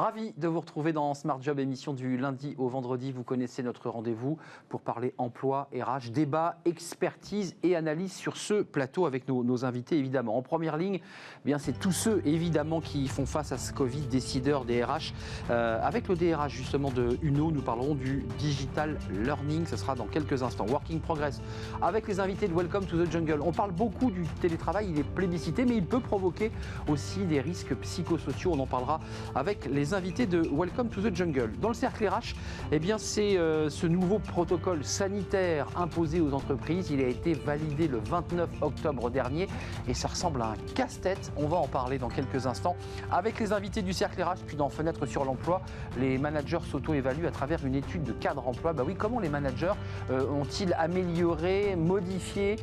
Ravi de vous retrouver dans Smart Job, émission du lundi au vendredi. Vous connaissez notre rendez-vous pour parler emploi, RH, débat, expertise et analyse sur ce plateau avec nos invités évidemment. En première ligne, eh bien, c'est tous ceux évidemment qui font face à ce Covid, décideurs des RH. Avec le DRH justement de UNO, nous parlerons du Digital Learning. Ce sera dans quelques instants. Working Progress avec les invités de Welcome to the Jungle. On parle beaucoup du télétravail, il est plébiscité, mais il peut provoquer aussi des risques psychosociaux. On en parlera avec les invités de Welcome to the Jungle. Dans le cercle RH, eh bien, c'est ce nouveau protocole sanitaire imposé aux entreprises. Il a été validé le 29 octobre dernier et ça ressemble à un casse-tête. On va en parler dans quelques instants avec les invités du cercle RH. Puis dans Fenêtre sur l'emploi, les managers s'auto-évaluent à travers une étude de cadre emploi. Bah oui, comment les managers ont-ils amélioré, modifié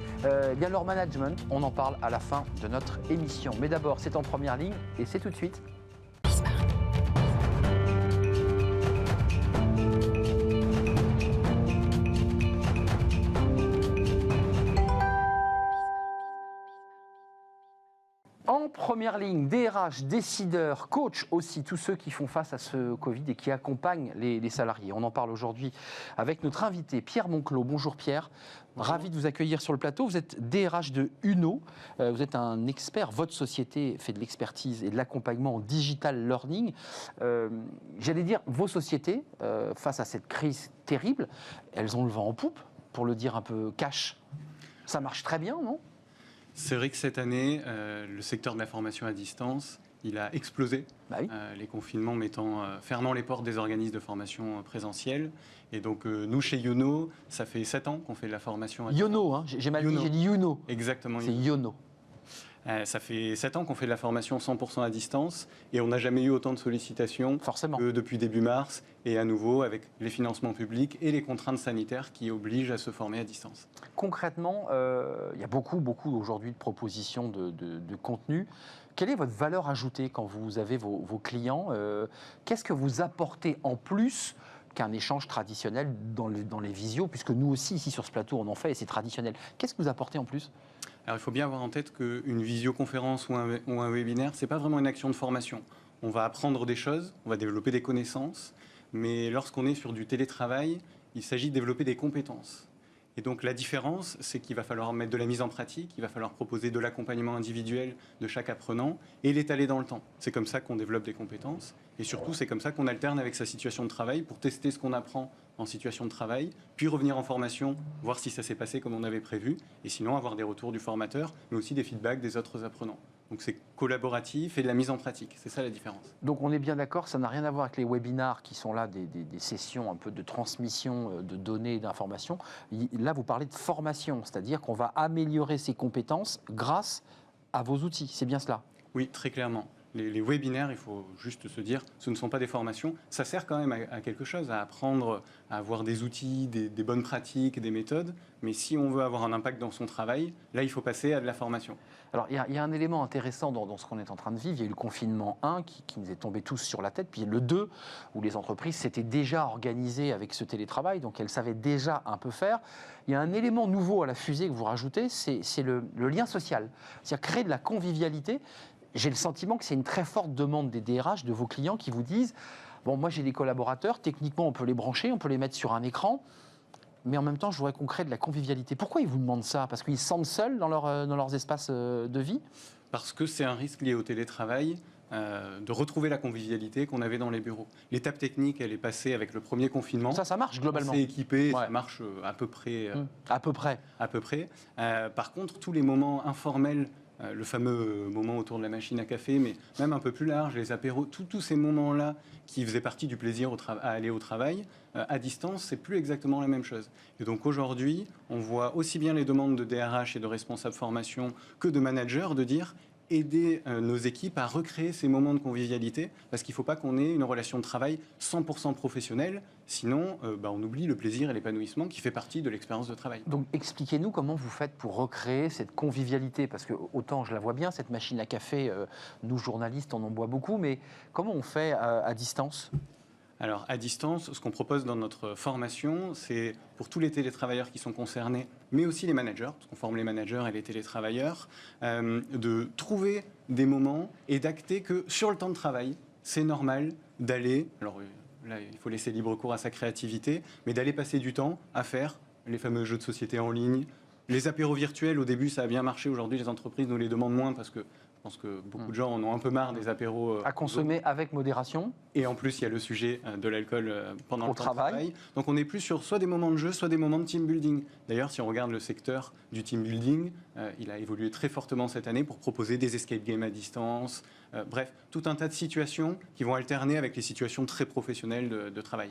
bien leur management? On en parle à la fin de notre émission. Mais d'abord, c'est en première ligne et c'est tout de suite. En première ligne, DRH, décideurs, coachs aussi, tous ceux qui font face à ce Covid et qui accompagnent les salariés. On en parle aujourd'hui avec notre invité Pierre Monclos. Bonjour Pierre, bonjour. Ravi de vous accueillir sur le plateau. Vous êtes DRH de UNO, vous êtes un expert, votre société fait de l'expertise et de l'accompagnement en digital learning. J'allais dire, vos sociétés, face à cette crise terrible, elles ont le vent en poupe, pour le dire un peu cash. Ça marche très bien, non ? C'est vrai que cette année, le secteur de la formation à distance, il a explosé. Bah oui. Les confinements fermant les portes des organismes de formation présentielle. Et donc, nous, chez Yono, ça fait 7 ans qu'on fait de la formation à distance. Yono, hein, j'ai mal dit, j'ai dit Yono. Exactement. C'est Yono. Ça fait 7 ans qu'on fait de la formation 100% à distance et on n'a jamais eu autant de sollicitations que depuis début mars et à nouveau avec les financements publics et les contraintes sanitaires qui obligent à se former à distance. Concrètement, il y a beaucoup aujourd'hui de propositions de contenu. Quelle est votre valeur ajoutée quand vous avez vos clients? Qu'est-ce que vous apportez en plus qu'un échange traditionnel dans les visios, puisque nous aussi, ici sur ce plateau, on en fait et c'est traditionnel. Qu'est-ce que vous apportez en plus? Alors, il faut bien avoir en tête qu'une visioconférence ou un webinaire, ce n'est pas vraiment une action de formation. On va apprendre des choses, on va développer des connaissances, mais lorsqu'on est sur du télétravail, il s'agit de développer des compétences. Et donc la différence, c'est qu'il va falloir mettre de la mise en pratique, il va falloir proposer de l'accompagnement individuel de chaque apprenant et l'étaler dans le temps. C'est comme ça qu'on développe des compétences et surtout c'est comme ça qu'on alterne avec sa situation de travail pour tester ce qu'on apprend en situation de travail, puis revenir en formation, voir si ça s'est passé comme on avait prévu et sinon avoir des retours du formateur, mais aussi des feedbacks des autres apprenants. Donc c'est collaboratif et de la mise en pratique, c'est ça la différence. Donc on est bien d'accord, ça n'a rien à voir avec les webinars qui sont là des sessions un peu de transmission de données et d'informations. Là vous parlez de formation, c'est-à-dire qu'on va améliorer ses compétences grâce à vos outils, c'est bien cela? Oui, très clairement. Les webinaires, il faut juste se dire, ce ne sont pas des formations. Ça sert quand même à quelque chose, à apprendre, à avoir des outils, des bonnes pratiques, des méthodes. Mais si on veut avoir un impact dans son travail, là, il faut passer à de la formation. Alors, il y a un élément intéressant dans ce qu'on est en train de vivre. Il y a eu le confinement 1 qui nous est tombé tous sur la tête, puis le 2, où les entreprises s'étaient déjà organisées avec ce télétravail, donc elles savaient déjà un peu faire. Il y a un élément nouveau à la fusée que vous rajoutez, c'est le lien social. C'est-à-dire créer de la convivialité. J'ai le sentiment que c'est une très forte demande des DRH, de vos clients qui vous disent « Bon, moi j'ai des collaborateurs, techniquement on peut les brancher, on peut les mettre sur un écran, mais en même temps je voudrais qu'on crée de la convivialité ». Pourquoi ils vous demandent ça? Parce qu'ils se sentent seuls dans leurs espaces de vie? Parce que c'est un risque lié au télétravail. De retrouver la convivialité qu'on avait dans les bureaux. L'étape technique, elle est passée avec le premier confinement. Ça marche globalement. C'est équipé, ouais. Ça marche à peu près. À peu près. À peu près. Par contre, tous les moments informels, le fameux moment autour de la machine à café, mais même un peu plus large, les apéros, tous ces moments-là qui faisaient partie du plaisir à aller au travail, à distance, c'est plus exactement la même chose. Et donc aujourd'hui, on voit aussi bien les demandes de DRH et de responsables formation que de managers de dire aider nos équipes à recréer ces moments de convivialité, parce qu'il ne faut pas qu'on ait une relation de travail 100% professionnelle, sinon on oublie le plaisir et l'épanouissement qui fait partie de l'expérience de travail. Donc expliquez-nous comment vous faites pour recréer cette convivialité, parce que autant je la vois bien, cette machine à café, nous journalistes on en boit beaucoup, mais comment on fait à distance ? Alors, à distance, ce qu'on propose dans notre formation, c'est pour tous les télétravailleurs qui sont concernés, mais aussi les managers, parce qu'on forme les managers et les télétravailleurs, de trouver des moments et d'acter que sur le temps de travail, c'est normal d'aller, alors là il faut laisser libre cours à sa créativité, mais d'aller passer du temps à faire les fameux jeux de société en ligne. Les apéros virtuels, au début, ça a bien marché. Aujourd'hui, les entreprises nous les demandent moins parce que je pense que beaucoup de gens en ont un peu marre des apéros. À consommer avec modération. Et en plus, il y a le sujet de l'alcool pendant Au le temps de travail. travail. Donc on est plus sur soit des moments de jeu, soit des moments de team building. D'ailleurs, si on regarde le secteur du team building, il a évolué très fortement cette année pour proposer des escape games à distance. Bref, tout un tas de situations qui vont alterner avec les situations très professionnelles de travail.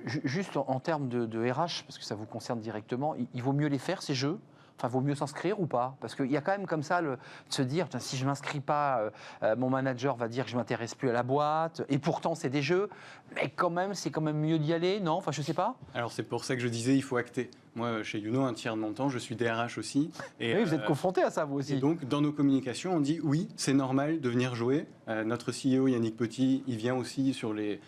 Juste en termes de RH, parce que ça vous concerne directement, il vaut mieux les faire, ces jeux? Enfin, vaut mieux s'inscrire ou pas? Parce qu'il y a quand même comme ça de se dire, tiens, si je ne m'inscris pas, mon manager va dire que je ne m'intéresse plus à la boîte. Et pourtant, c'est des jeux. Mais quand même, c'est quand même mieux d'y aller, non? Enfin, je ne sais pas. Alors c'est pour ça que je disais, il faut acter. Moi, chez Youno, un tiers de mon temps, je suis DRH aussi. Et, Oui, vous êtes confronté à ça, vous aussi. et donc, dans nos communications, on dit oui, c'est normal de venir jouer. Notre CEO, Yannick Petit, il vient aussi sur les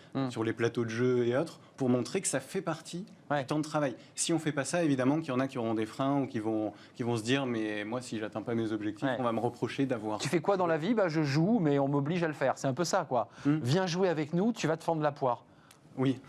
plateaux de jeux et autres pour montrer que ça fait partie du temps de travail. Si on ne fait pas ça, évidemment qu'il y en a qui auront des freins ou qui vont se dire mais moi, si je n'atteins pas mes objectifs, on va me reprocher d'avoir... Tu fais quoi dans la vie? Je joue, mais on m'oblige à le faire. C'est un peu ça, quoi. Viens jouer avec nous, tu vas te fendre la poire. Oui.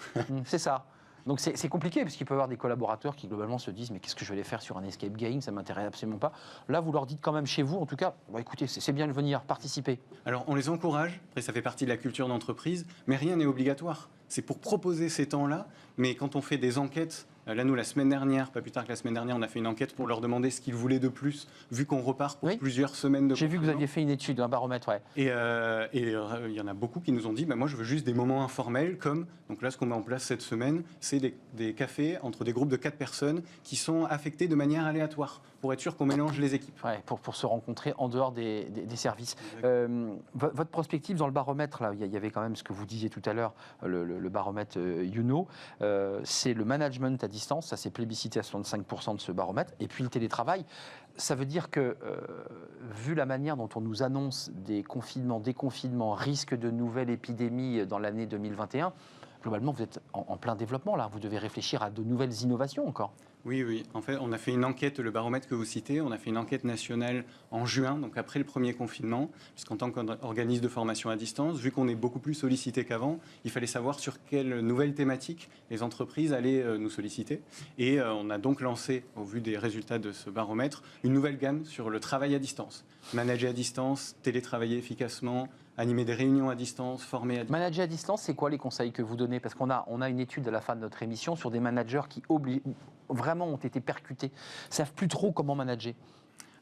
C'est ça. Donc c'est compliqué parce qu'il peut y avoir des collaborateurs qui globalement se disent mais qu'est-ce que je vais aller faire sur un escape game, ça m'intéresse absolument pas. Là vous leur dites quand même chez vous en tout cas, écoutez c'est bien de venir participer. Alors on les encourage, après ça fait partie de la culture d'entreprise, mais rien n'est obligatoire. C'est pour proposer ces temps-là, mais quand on fait des enquêtes, là nous la semaine dernière, pas plus tard que la semaine dernière, on a fait une enquête pour leur demander ce qu'ils voulaient de plus, vu qu'on repart pour plusieurs semaines de J'ai vu que vous aviez fait une étude, un baromètre, ouais. Et il y en a beaucoup qui nous ont dit, moi je veux juste des moments informels, comme, donc là ce qu'on met en place cette semaine, c'est des cafés entre des groupes de 4 personnes qui sont affectés de manière aléatoire, pour être sûr qu'on mélange les équipes. Ouais, pour se rencontrer en dehors des services. Votre prospective dans le baromètre, là, il y avait quand même ce que vous disiez tout à l'heure, le baromètre Youno, c'est le management à distance, ça c'est plébiscité à 65% de ce baromètre, et puis le télétravail. Ça veut dire que, vu la manière dont on nous annonce des confinements, déconfinements, risque de nouvelles épidémies dans l'année 2021, globalement vous êtes en plein développement là, vous devez réfléchir à de nouvelles innovations encore. Oui. En fait, on a fait une enquête, le baromètre que vous citez, on a fait une enquête nationale en juin, donc après le premier confinement, puisqu'en tant qu'organisme de formation à distance, vu qu'on est beaucoup plus sollicité qu'avant, il fallait savoir sur quelles nouvelles thématiques les entreprises allaient nous solliciter. Et on a donc lancé, au vu des résultats de ce baromètre, une nouvelle gamme sur le travail à distance. Manager à distance, télétravailler efficacement, animer des réunions à distance, former à distance. Manager à distance, c'est quoi les conseils que vous donnez? Parce qu'on a une étude à la fin de notre émission sur des managers qui vraiment ont été percutés, ne savent plus trop comment manager.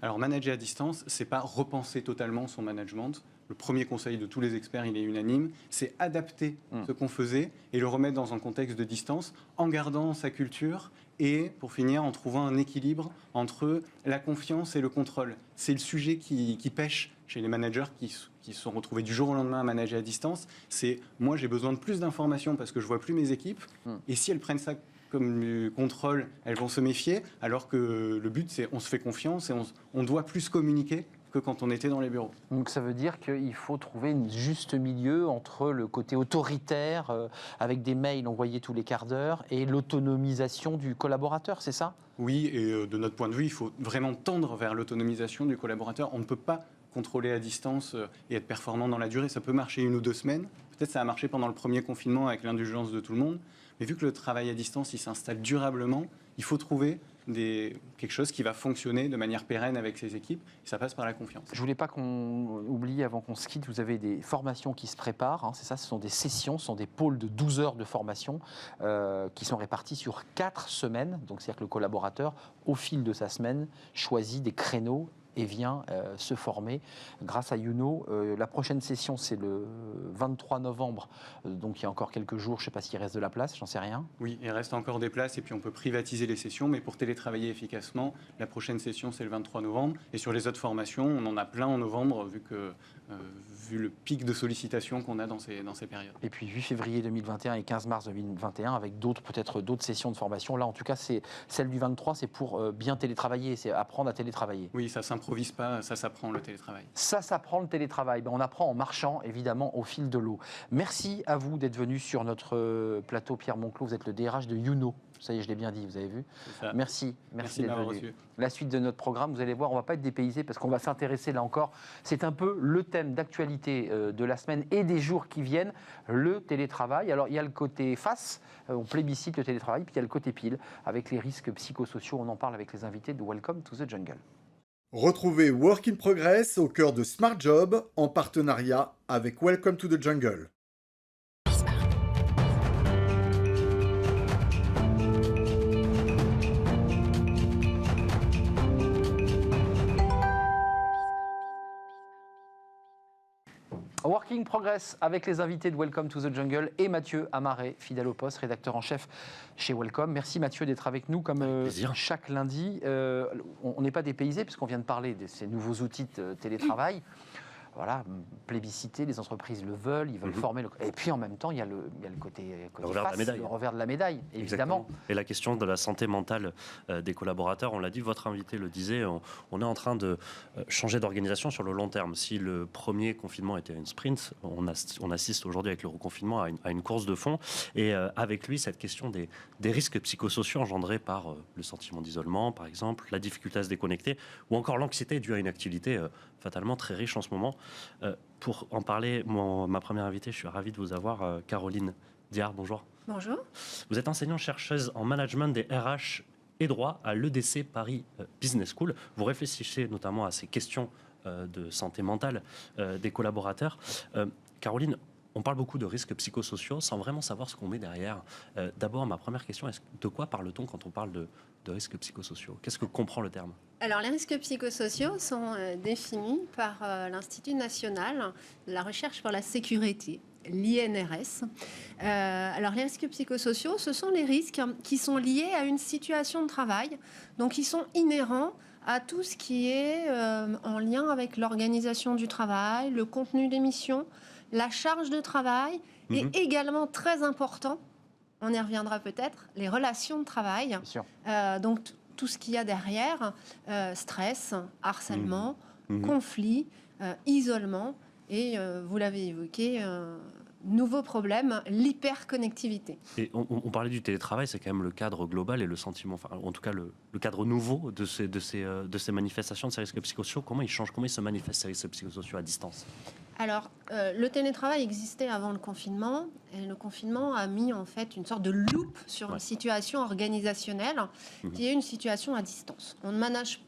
Alors, manager à distance, c'est pas repenser totalement son management. Le premier conseil de tous les experts, il est unanime, c'est adapter ce qu'on faisait et le remettre dans un contexte de distance en gardant sa culture et, pour finir, en trouvant un équilibre entre la confiance et le contrôle. C'est le sujet qui pêche chez les managers qui se sont retrouvés du jour au lendemain à manager à distance. C'est moi, j'ai besoin de plus d'informations parce que je vois plus mes équipes. Et si elles prennent ça comme du contrôle, elles vont se méfier, alors que le but, c'est on se fait confiance et on doit plus communiquer que quand on était dans les bureaux. Donc ça veut dire qu'il faut trouver un juste milieu entre le côté autoritaire, avec des mails envoyés tous les quarts d'heure, et l'autonomisation du collaborateur, c'est ça? Oui, et de notre point de vue, il faut vraiment tendre vers l'autonomisation du collaborateur. On ne peut pas contrôler à distance et être performant dans la durée. Ça peut marcher 1 ou 2 semaines. Peut-être ça a marché pendant le premier confinement avec l'indulgence de tout le monde. Mais vu que le travail à distance, il s'installe durablement, il faut trouver quelque chose qui va fonctionner de manière pérenne avec ses équipes. Et ça passe par la confiance. Je ne voulais pas qu'on oublie, avant qu'on se quitte, vous avez des formations qui se préparent. Hein, c'est ça, ce sont des sessions, ce sont des pôles de 12 heures de formation qui sont répartis sur 4 semaines. Donc, c'est-à-dire que le collaborateur, au fil de sa semaine, choisit des créneaux et vient se former grâce à Youno. La prochaine session, c'est le 23 novembre, donc il y a encore quelques jours, je ne sais pas s'il reste de la place, j'en sais rien. Oui, il reste encore des places et puis on peut privatiser les sessions, mais pour télétravailler efficacement, la prochaine session, c'est le 23 novembre. Et sur les autres formations, on en a plein en novembre, vu le pic de sollicitation qu'on a dans ces périodes. Et puis 8 février 2021 et 15 mars 2021, avec peut-être d'autres sessions de formation. Là, en tout cas, c'est celle du 23, c'est pour bien télétravailler, c'est apprendre à télétravailler. Oui, ça s'improvise s'improvise pas, ça s'apprend le télétravail. Ça s'apprend le télétravail. On apprend en marchant, évidemment, au fil de l'eau. Merci à vous d'être venu sur notre plateau, Pierre Monclos. Vous êtes le DRH de Youno. Ça y est, je l'ai bien dit, vous avez vu. Merci Merci d'être de venu. reçu. La suite de notre programme, vous allez voir, on ne va pas être dépaysé parce qu'on va s'intéresser là encore. C'est un peu le thème d'actualité de la semaine et des jours qui viennent, le télétravail. Alors, il y a le côté face, on plébiscite le télétravail, puis il y a le côté pile, avec les risques psychosociaux. On en parle avec les invités de Welcome to the Jungle. Retrouvez Work in Progress au cœur de Smart Job en partenariat avec Welcome to the Jungle. Working Progress avec les invités de Welcome to the Jungle et Mathieu Amaré, fidèle au poste, rédacteur en chef chez Welcome. Merci Mathieu d'être avec nous comme chaque lundi. On n'est pas dépaysé puisqu'on vient de parler de ces nouveaux outils de télétravail. Voilà, plébiscité, les entreprises le veulent, ils veulent former. Et puis en même temps, il y a le côté revers face, de la médaille. le revers de la médaille, évidemment. Exactement. Et la question de la santé mentale des collaborateurs, on l'a dit, votre invité le disait, on est en train de changer d'organisation sur le long terme. Si le premier confinement était une sprint, on assiste aujourd'hui avec le reconfinement à une course de fond. Et avec lui, cette question des risques psychosociaux engendrés par le sentiment d'isolement, par exemple, la difficulté à se déconnecter, ou encore l'anxiété due à une activité fatalement très riche en ce moment. Pour en parler, ma première invitée, je suis ravi de vous avoir, Caroline Diard, bonjour. Bonjour. Vous êtes enseignante-chercheuse en management des RH et droit à l'EDC Paris Business School. Vous réfléchissez notamment à ces questions de santé mentale des collaborateurs. Caroline, on parle beaucoup de risques psychosociaux sans vraiment savoir ce qu'on met derrière. D'abord, ma première question, de quoi parle-t-on quand on parle de risques psychosociaux? Qu'est-ce que comprend le terme? Alors, les risques psychosociaux sont définis par l'Institut national de la recherche pour la sécurité, l'INRS. Alors, les risques psychosociaux, ce sont les risques qui sont liés à une situation de travail, donc ils sont inhérents à tout ce qui est en lien avec l'organisation du travail, le contenu des missions, la charge de travail, et également très important, on y reviendra peut-être, les relations de travail. Bien sûr. Donc, tout ce qu'il y a derrière, stress, harcèlement, conflit, isolement, et vous l'avez évoqué, nouveau problème, l'hyperconnectivité. Et on parlait du télétravail, c'est quand même le cadre global et le sentiment, enfin, en tout cas le cadre nouveau de ces manifestations, de ces risques psychosociaux. Comment ils changent, comment ils se manifestent ces risques psychosociaux à distance? Alors, le télétravail existait avant le confinement, et le confinement a mis en fait une sorte de loupe sur une situation organisationnelle qui est une situation à distance. On ne manage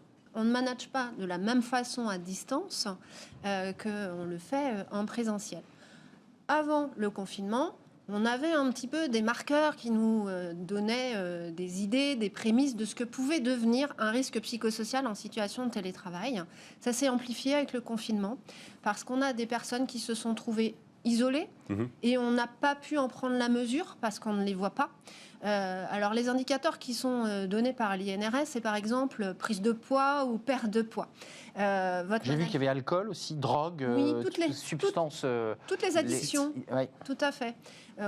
pas de la même façon à distance qu'on le fait en présentiel. Avant le confinement, on avait un petit peu des marqueurs qui nous donnaient des idées, des prémices de ce que pouvait devenir un risque psychosocial en situation de télétravail. Ça s'est amplifié avec le confinement parce qu'on a des personnes qui se sont trouvées isolées et on n'a pas pu en prendre la mesure parce qu'on ne les voit pas. Alors les indicateurs qui sont donnés par l'INRS, c'est par exemple prise de poids ou perte de poids. J'ai vu qu'il y avait alcool aussi, drogue, oui, toutes les substances. Toutes les addictions, ouais. Tout à fait.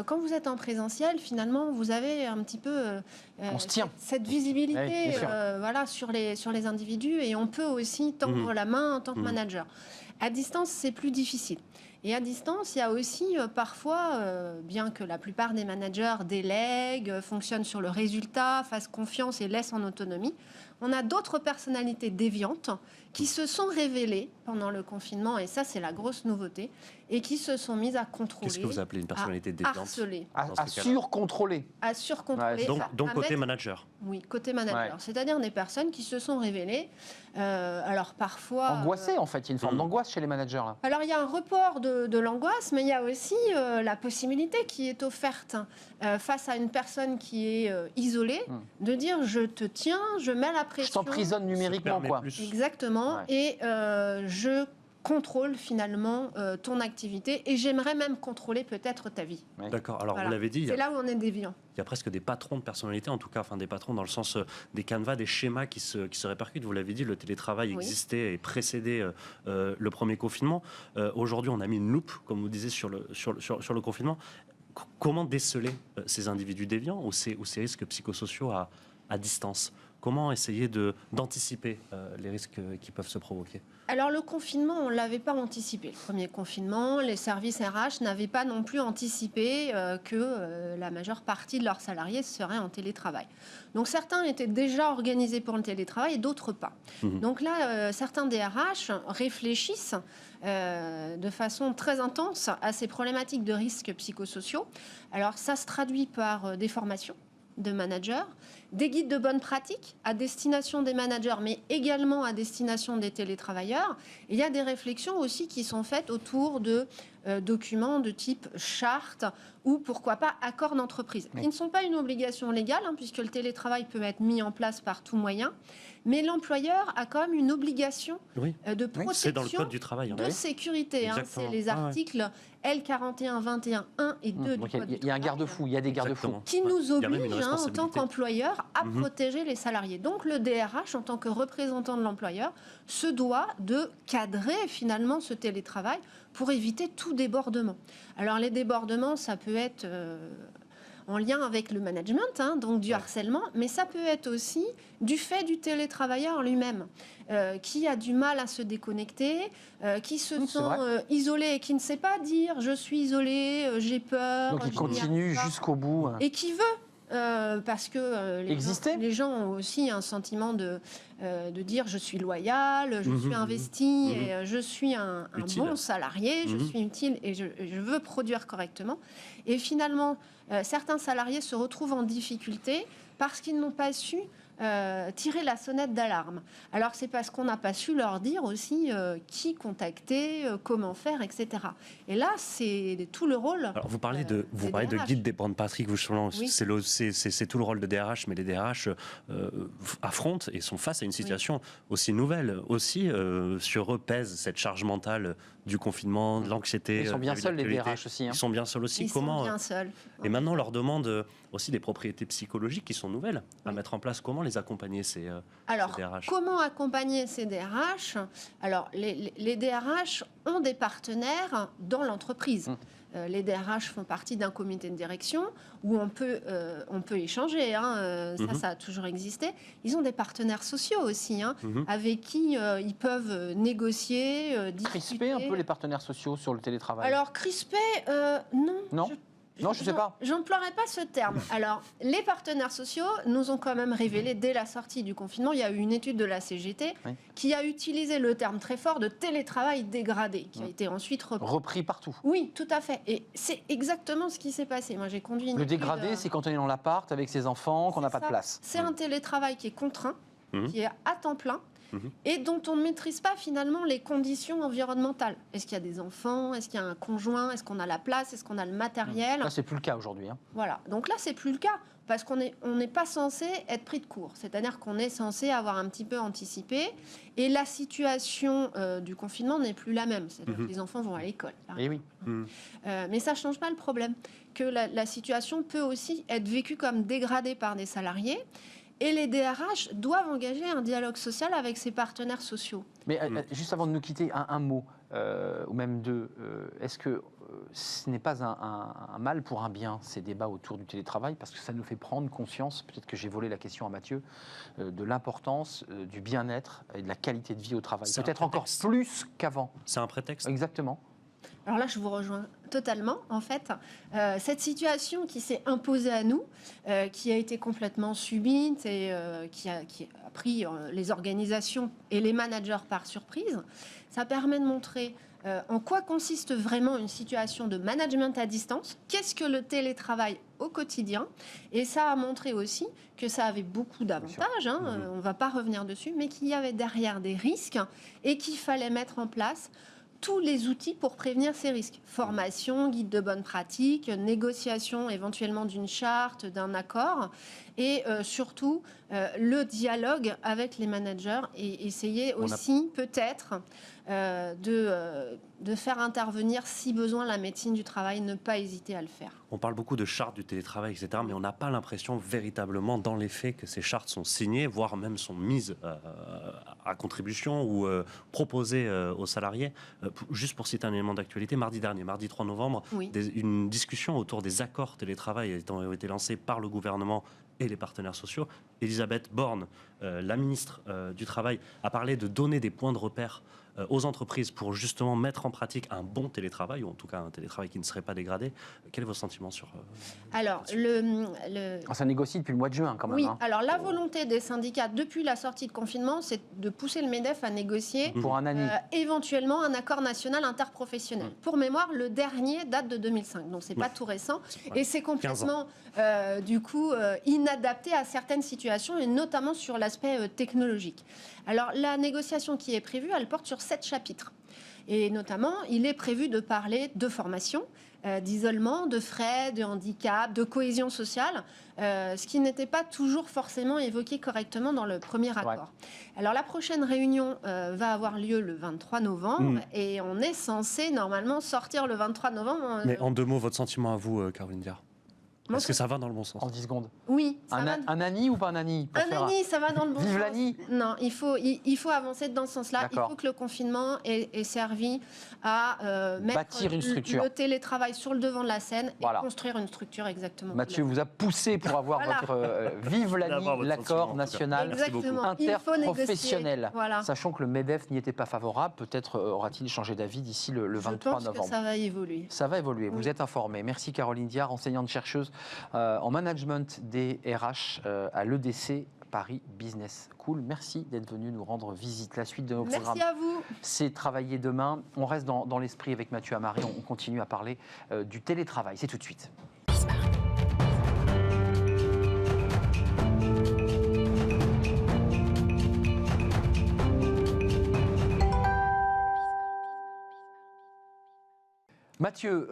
Quand vous êtes en présentiel, finalement, vous avez un petit peu On se tient. cette visibilité Oui, bien sûr. voilà, sur les individus et on peut aussi tendre la main en tant que manager. À distance, c'est plus difficile. Et à distance, il y a aussi parfois, bien que la plupart des managers délèguent, fonctionnent sur le résultat, fassent confiance et laissent en autonomie, on a d'autres personnalités déviantes qui se sont révélées pendant le confinement, et ça c'est la grosse nouveauté, et qui se sont mises à contrôler. Qu'est-ce que vous appelez une personnalité déviante? Harceler. À surcontrôler. À surcontrôler. Ouais, donc côté manager. Oui, côté manager. Ouais. C'est-à-dire des personnes qui se sont révélées, alors parfois... Angoissé, en fait. Il y a une forme d'angoisse chez les managers, là. Alors, il y a un report de l'angoisse, mais il y a aussi la possibilité qui est offerte face à une personne qui est isolée, de dire je te tiens, je mets la pression. Je t'emprisonne numériquement, quoi. Exactement. Ouais. Et je contrôle finalement ton activité et j'aimerais même contrôler peut-être ta vie. Ouais. D'accord, alors Voilà. vous l'avez dit, C'est là où on est déviant. il y a presque des patrons de personnalité, en tout cas, enfin des patrons dans le sens des canevas, des schémas qui se répercutent. Vous l'avez dit, le télétravail existait et précédait le premier confinement. Aujourd'hui, on a mis une loupe, comme vous disiez, sur le confinement. Comment déceler ces individus déviants ou ces risques psychosociaux à distance? Comment essayer d'anticiper les risques qui peuvent se provoquer? Alors le confinement, on ne l'avait pas anticipé. Le premier confinement, les services RH n'avaient pas non plus anticipé que la majeure partie de leurs salariés seraient en télétravail. Donc certains étaient déjà organisés pour le télétravail et d'autres pas. Donc là, certains DRH réfléchissent de façon très intense à ces problématiques de risques psychosociaux. Alors ça se traduit par des formations de managers, des guides de bonnes pratiques à destination des managers, mais également à destination des télétravailleurs. Et il y a des réflexions aussi qui sont faites autour de documents de type charte ou pourquoi pas accord d'entreprise, qui ne sont pas une obligation légale, puisque le télétravail peut être mis en place par tout moyen, mais l'employeur a quand même une obligation de protection, c'est dans le code du travail, de sécurité. C'est les articles L41, 21, 1 et 2 du code du travail. Il y a un garde-fou, il y a des garde-fous. Qui nous obligent, en tant qu'employeur, à protéger les salariés. Donc le DRH, en tant que représentant de l'employeur, se doit de cadrer finalement ce télétravail pour éviter tout débordement. Alors les débordements, ça peut être en lien avec le management, donc du harcèlement, mais ça peut être aussi du fait du télétravailleur lui-même, qui a du mal à se déconnecter, qui se sent isolé et qui ne sait pas dire « je suis isolé, j'ai peur ». Donc il continue jusqu'au bout. Et qui veut parce que les gens ont aussi un sentiment de dire je suis loyal, je suis investi, et je suis un bon salarié, je suis utile et je veux produire correctement. Et finalement, certains salariés se retrouvent en difficulté parce qu'ils n'ont pas su tirer la sonnette d'alarme. Alors c'est parce qu'on n'a pas su leur dire aussi qui contacter, comment faire, etc. Et là, c'est tout le rôle. Alors vous parlez de guide des bonnes pratiques, c'est tout le rôle de DRH, mais les DRH affrontent et sont face à une situation aussi nouvelle. Aussi, sur eux pèse cette charge mentale du confinement, de l'anxiété. Ils sont bien seuls, les DRH aussi. Ils sont bien seuls aussi. Ils sont bien seuls. Et maintenant, on leur demande aussi des propriétés psychologiques qui sont nouvelles à mettre en place. Comment les accompagner, ces DRH? Comment accompagner ces DRH? Alors, les DRH ont des partenaires dans l'entreprise. Les DRH font partie d'un comité de direction où on peut échanger. Ça a toujours existé. Ils ont des partenaires sociaux aussi, avec qui ils peuvent négocier, discuter. Crisper un peu les partenaires sociaux sur le télétravail. Alors, crisper, non. Non, je ne sais pas. J'emploierai pas ce terme. Alors, les partenaires sociaux nous ont quand même révélé, dès la sortie du confinement, il y a eu une étude de la CGT qui a utilisé le terme très fort de télétravail dégradé, qui a été ensuite repris partout. Oui, tout à fait. Et c'est exactement ce qui s'est passé. Moi, j'ai conduit une Le étude, dégradé, c'est quand on est dans l'appart avec ses enfants, qu'on n'a pas de place. C'est un télétravail qui est contraint, qui est à temps plein, et dont on ne maîtrise pas finalement les conditions environnementales. Est-ce qu'il y a des enfants? Est-ce qu'il y a un conjoint? Est-ce qu'on a la place? Est-ce qu'on a le matériel? Là, c'est plus le cas aujourd'hui. Voilà. Donc là, c'est plus le cas parce qu'on n'est pas censé être pris de court. C'est-à-dire qu'on est censé avoir un petit peu anticipé. Et la situation du confinement n'est plus la même. C'est-à-dire que les enfants vont à l'école. Et oui. Mais ça ne change pas le problème. Que la situation peut aussi être vécue comme dégradée par des salariés. Et les DRH doivent engager un dialogue social avec ses partenaires sociaux. Mais juste avant de nous quitter, un mot, ou même deux. Est-ce que ce n'est pas un mal pour un bien, ces débats autour du télétravail? Parce que ça nous fait prendre conscience, peut-être que j'ai volé la question à Mathieu, de l'importance du bien-être et de la qualité de vie au travail. Peut-être encore plus qu'avant. C'est un prétexte. Exactement. Alors là, je vous rejoins totalement, en fait. Cette situation qui s'est imposée à nous, qui a été complètement subite et qui a pris les organisations et les managers par surprise, ça permet de montrer en quoi consiste vraiment une situation de management à distance, qu'est-ce que le télétravail au quotidien, et ça a montré aussi que ça avait beaucoup d'avantages, on ne va pas revenir dessus, mais qu'il y avait derrière des risques et qu'il fallait mettre en place tous les outils pour prévenir ces risques. Formation, guide de bonne pratique, négociation éventuellement d'une charte, d'un accord, et surtout le dialogue avec les managers et essayer aussi peut-être de faire intervenir, si besoin, la médecine du travail, ne pas hésiter à le faire. On parle beaucoup de chartes du télétravail, etc., mais on n'a pas l'impression véritablement, dans les faits, que ces chartes sont signées, voire même sont mises à contribution ou proposées aux salariés. Juste pour citer un élément d'actualité, mardi dernier, mardi 3 novembre, une discussion autour des accords télétravail ont été lancés par le gouvernement et les partenaires sociaux. Elisabeth Borne, la ministre du Travail, a parlé de donner des points de repère aux entreprises pour justement mettre en pratique un bon télétravail, ou en tout cas un télétravail qui ne serait pas dégradé. Quel est votre sentiment sur... Alors, Ça négocie depuis le mois de juin quand même. oui, hein. alors la volonté des syndicats depuis la sortie de confinement, c'est de pousser le MEDEF à négocier Pour un ANI. éventuellement un accord national interprofessionnel. Pour mémoire, le dernier date de 2005, donc c'est pas tout récent. Ouais. Et c'est complètement, du coup, inadapté à certaines situations, et notamment sur l'aspect technologique. Alors, la négociation qui est prévue, elle porte sur 7 chapitres. Et notamment, il est prévu de parler de formation, d'isolement, de frais, de handicap, de cohésion sociale, ce qui n'était pas toujours forcément évoqué correctement dans le premier accord. Alors la prochaine réunion va avoir lieu le 23 novembre et on est censé normalement sortir le 23 novembre. Mais en 2 mots, votre sentiment à vous, Caroline Diard? Est-ce que ça va dans le bon sens? En 10 secondes. Oui, ça Un, va. un ANI ou pas un ANI pour Un faire ANI, ça va dans le bon Vive sens. l'ANI. Non, il faut avancer dans ce sens-là. Il D'accord. faut que le confinement ait servi à mettre Bâtir une structure. le télétravail sur le devant de la scène Voilà. et construire une structure exactement. Mathieu vous a poussé pour avoir Voilà. votre Vive l'ANI, D'avoir votre l'accord sentiment, en tout cas. national Merci beaucoup. Exactement. Il faut négocier. interprofessionnel. Voilà. Sachant que le MEDEF n'y était pas favorable, peut-être aura-t-il changé d'avis d'ici le 23 Je pense novembre. que ça va évoluer. Ça va évoluer, vous Oui. êtes informé. Merci Caroline Diard, enseignante-chercheuse en management des RH à l'EDC Paris Business School. Merci d'être venu nous rendre visite. La suite de nos programmes, Merci à vous. c'est Travailler demain. On reste dans l'esprit avec Mathieu Amari, on continue à parler du télétravail. C'est tout de suite. Mathieu,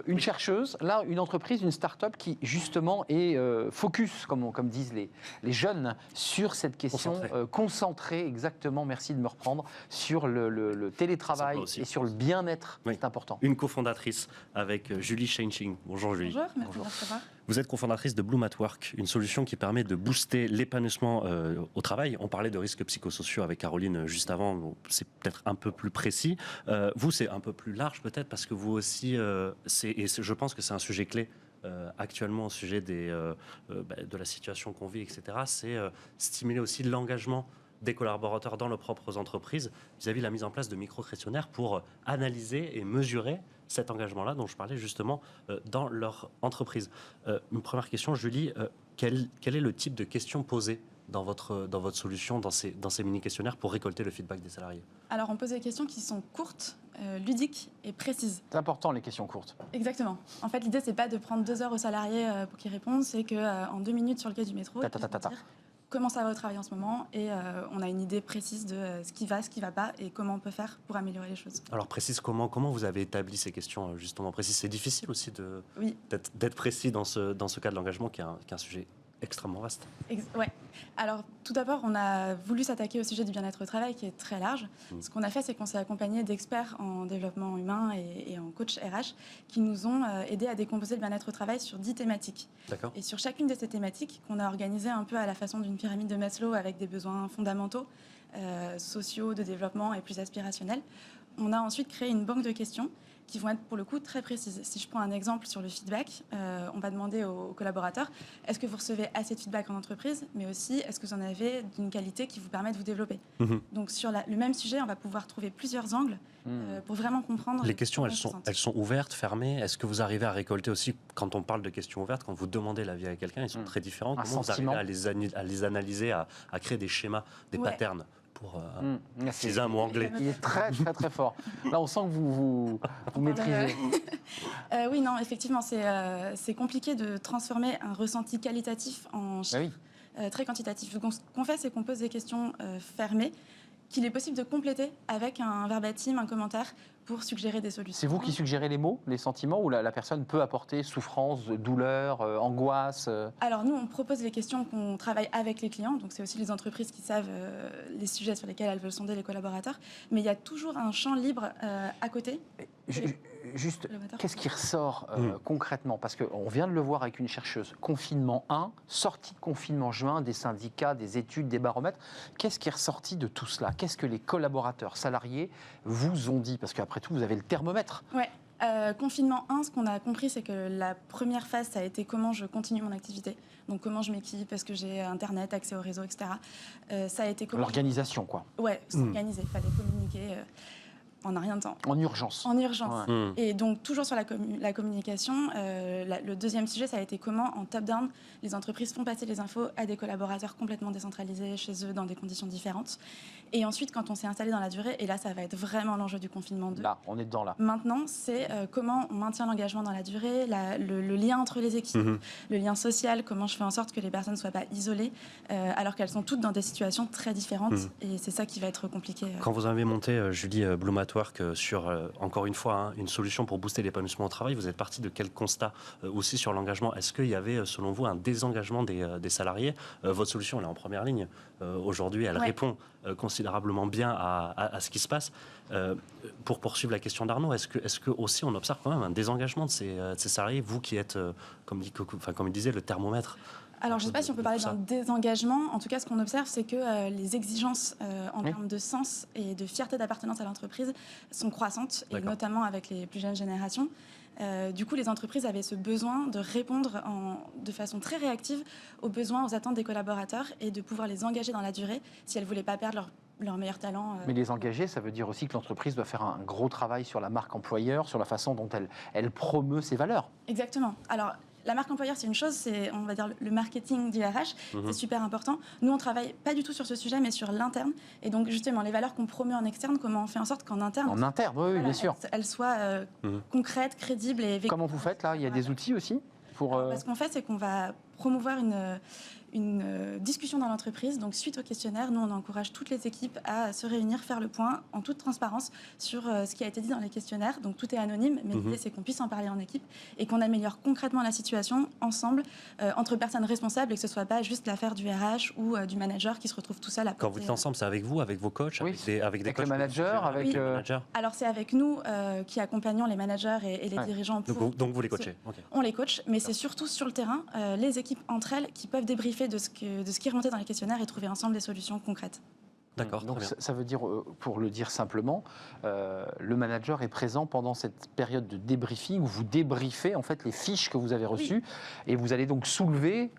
une chercheuse, là, une entreprise, une start-up qui justement est focus, comme disent les jeunes, sur cette question concentrée, exactement, merci de me reprendre, sur le télétravail et sur le bien-être. Oui. C'est important. Une cofondatrice avec Julie Sheinching. Bonjour Julie. Bonjour, merci de me recevoir. Vous êtes cofondatrice de Bloom at Work, une solution qui permet de booster l'épanouissement au travail. On parlait de risques psychosociaux avec Caroline juste avant, donc c'est peut-être un peu plus précis. Vous, c'est un peu plus large peut-être, parce que vous aussi, je pense que c'est un sujet clé actuellement au sujet de la situation qu'on vit, etc. C'est stimuler aussi l'engagement des collaborateurs dans leurs propres entreprises vis-à-vis de la mise en place de micro-questionnaires pour analyser et mesurer cet engagement-là dont je parlais justement dans leur entreprise. Une première question, Julie, quel est le type de questions posées dans votre solution, dans ces mini-questionnaires pour récolter le feedback des salariés? Alors, on pose des questions qui sont courtes, ludiques et précises. C'est important, les questions courtes. Exactement. En fait, l'idée, c'est pas de prendre 2 heures aux salariés pour qu'ils répondent, c'est qu'en 2 minutes sur le quai du métro, ils puissent nous dire comment ça va au travail en ce moment, et on a une idée précise de ce qui va pas, et comment on peut faire pour améliorer les choses. Alors, précise, comment vous avez établi ces questions justement précises? C'est difficile aussi Oui. d'être précis dans ce cas de l'engagement qui est un sujet extrêmement vaste. Ouais. Alors, tout d'abord, on a voulu s'attaquer au sujet du bien-être au travail, qui est très large. Ce qu'on a fait, c'est qu'on s'est accompagné d'experts en développement humain et en coach RH qui nous ont aidés à décomposer le bien-être au travail sur 10 thématiques. D'accord. Et sur chacune de ces thématiques, qu'on a organisées un peu à la façon d'une pyramide de Maslow avec des besoins fondamentaux, sociaux, de développement et plus aspirationnels, on a ensuite créé une banque de questions qui vont être pour le coup très précises. Si je prends un exemple sur le feedback, on va demander aux collaborateurs, est-ce que vous recevez assez de feedback en entreprise, mais aussi est-ce que vous en avez d'une qualité qui vous permet de vous développer. Donc sur le même sujet, on va pouvoir trouver plusieurs angles pour vraiment comprendre. Les questions, elles sont ouvertes, fermées. Est-ce que vous arrivez à récolter aussi, quand on parle de questions ouvertes, quand vous demandez l'avis à quelqu'un, ils sont très différents. Comment vous arrivez à les analyser, à créer des schémas, des patterns pour utiliser un mot anglais? Il est très, très, très fort. Là, on sent que vous maîtrisez. Oui, non, effectivement, c'est compliqué de transformer un ressenti qualitatif en chiffre très quantitatif. Donc, ce qu'on fait, c'est qu'on pose des questions fermées qu'il est possible de compléter avec un verbatim, un commentaire pour suggérer des solutions. C'est vous qui suggérez les mots, les sentiments, ou la personne peut apporter souffrance, douleur, angoisse Alors nous, on propose les questions qu'on travaille avec les clients, donc c'est aussi les entreprises qui savent les sujets sur lesquels elles veulent sonder les collaborateurs, mais il y a toujours un champ libre à côté. Juste, qu'est-ce qui ressort concrètement? Parce qu'on vient de le voir avec une chercheuse. Confinement 1, sortie de confinement juin, des syndicats, des études, des baromètres. Qu'est-ce qui est ressorti de tout cela? Qu'est-ce que les collaborateurs salariés vous ont dit? Parce qu'après tout, vous avez le thermomètre. Ouais. Confinement 1, ce qu'on a compris, c'est que la première phase, ça a été comment je continue mon activité. Donc comment je m'équipe, est-ce que j'ai Internet, accès au réseau, etc. Ça a été comment... L'organisation, quoi. Ouais, s'organiser, il fallait communiquer en un rien de temps. En urgence. En urgence. Ouais. Et donc, toujours sur la communication, le deuxième sujet, ça a été comment, en top-down, les entreprises font passer les infos à des collaborateurs complètement décentralisés chez eux dans des conditions différentes. Et ensuite, quand on s'est installé dans la durée, et là, ça va être vraiment l'enjeu du confinement 2. Là, on est dedans, là. Maintenant, c'est comment on maintient l'engagement dans la durée, le lien entre les équipes, le lien social, comment je fais en sorte que les personnes ne soient pas isolées, alors qu'elles sont toutes dans des situations très différentes. Et c'est ça qui va être compliqué. Quand vous avez monté, Julie, Bloom at Work sur, encore une fois, une solution pour booster l'épanouissement au travail, vous êtes parti de quel constat aussi sur l'engagement? Est-ce qu'il y avait, selon vous, un désengagement des salariés? Votre solution, elle est en première ligne. Aujourd'hui, elle répond considérablement bien à ce qui se passe. Pour poursuivre la question d'Arnaud, est-ce que aussi on observe quand même un désengagement de ces salariés, vous qui êtes, comme il disait, le thermomètre? Alors, je ne sais pas si on peut parler d'un désengagement. En tout cas, ce qu'on observe, c'est que les exigences en termes de sens et de fierté d'appartenance à l'entreprise sont croissantes, et notamment avec les plus jeunes générations. Du coup, les entreprises avaient ce besoin de répondre de façon très réactive aux besoins, aux attentes des collaborateurs et de pouvoir les engager dans la durée si elles ne voulaient pas perdre leur meilleur talent. Mais les engager, ça veut dire aussi que l'entreprise doit faire un gros travail sur la marque employeur, sur la façon dont elle promeut ses valeurs. Exactement. Alors, la marque employeur, c'est une chose, c'est, on va dire, le marketing du RH, c'est super important. Nous, on travaille pas du tout sur ce sujet, mais sur l'interne. Et donc, justement, les valeurs qu'on promeut en externe, comment on fait en sorte qu'en interne... En interne, oui, bien sûr. Elles soient concrètes, crédibles et... Comment vous faites, là? Il y a des outils aussi pour... Alors, ce qu'on fait, c'est qu'on va promouvoir une discussion dans l'entreprise. Donc, suite au questionnaire, nous, on encourage toutes les équipes à se réunir, faire le point en toute transparence sur ce qui a été dit dans les questionnaires. Donc, tout est anonyme, mais l'idée, c'est qu'on puisse en parler en équipe et qu'on améliore concrètement la situation ensemble, entre personnes responsables, et que ce ne soit pas juste l'affaire du RH ou du manager qui se retrouve tout seul à Quand vous dites ensemble, c'est avec vous, avec vos coachs, avec des coachs, le manager, avec... Oui. Alors, c'est avec nous qui accompagnons les managers et les dirigeants. Donc, vous les coachez. On les coach, mais c'est surtout sur le terrain, les équipes entre elles qui peuvent débriefer de ce qui est remonté dans les questionnaires et trouver ensemble des solutions concrètes. D'accord. Donc ça veut dire, pour le dire simplement, le manager est présent pendant cette période de débriefing où vous débriefez en fait les fiches que vous avez reçues et vous allez donc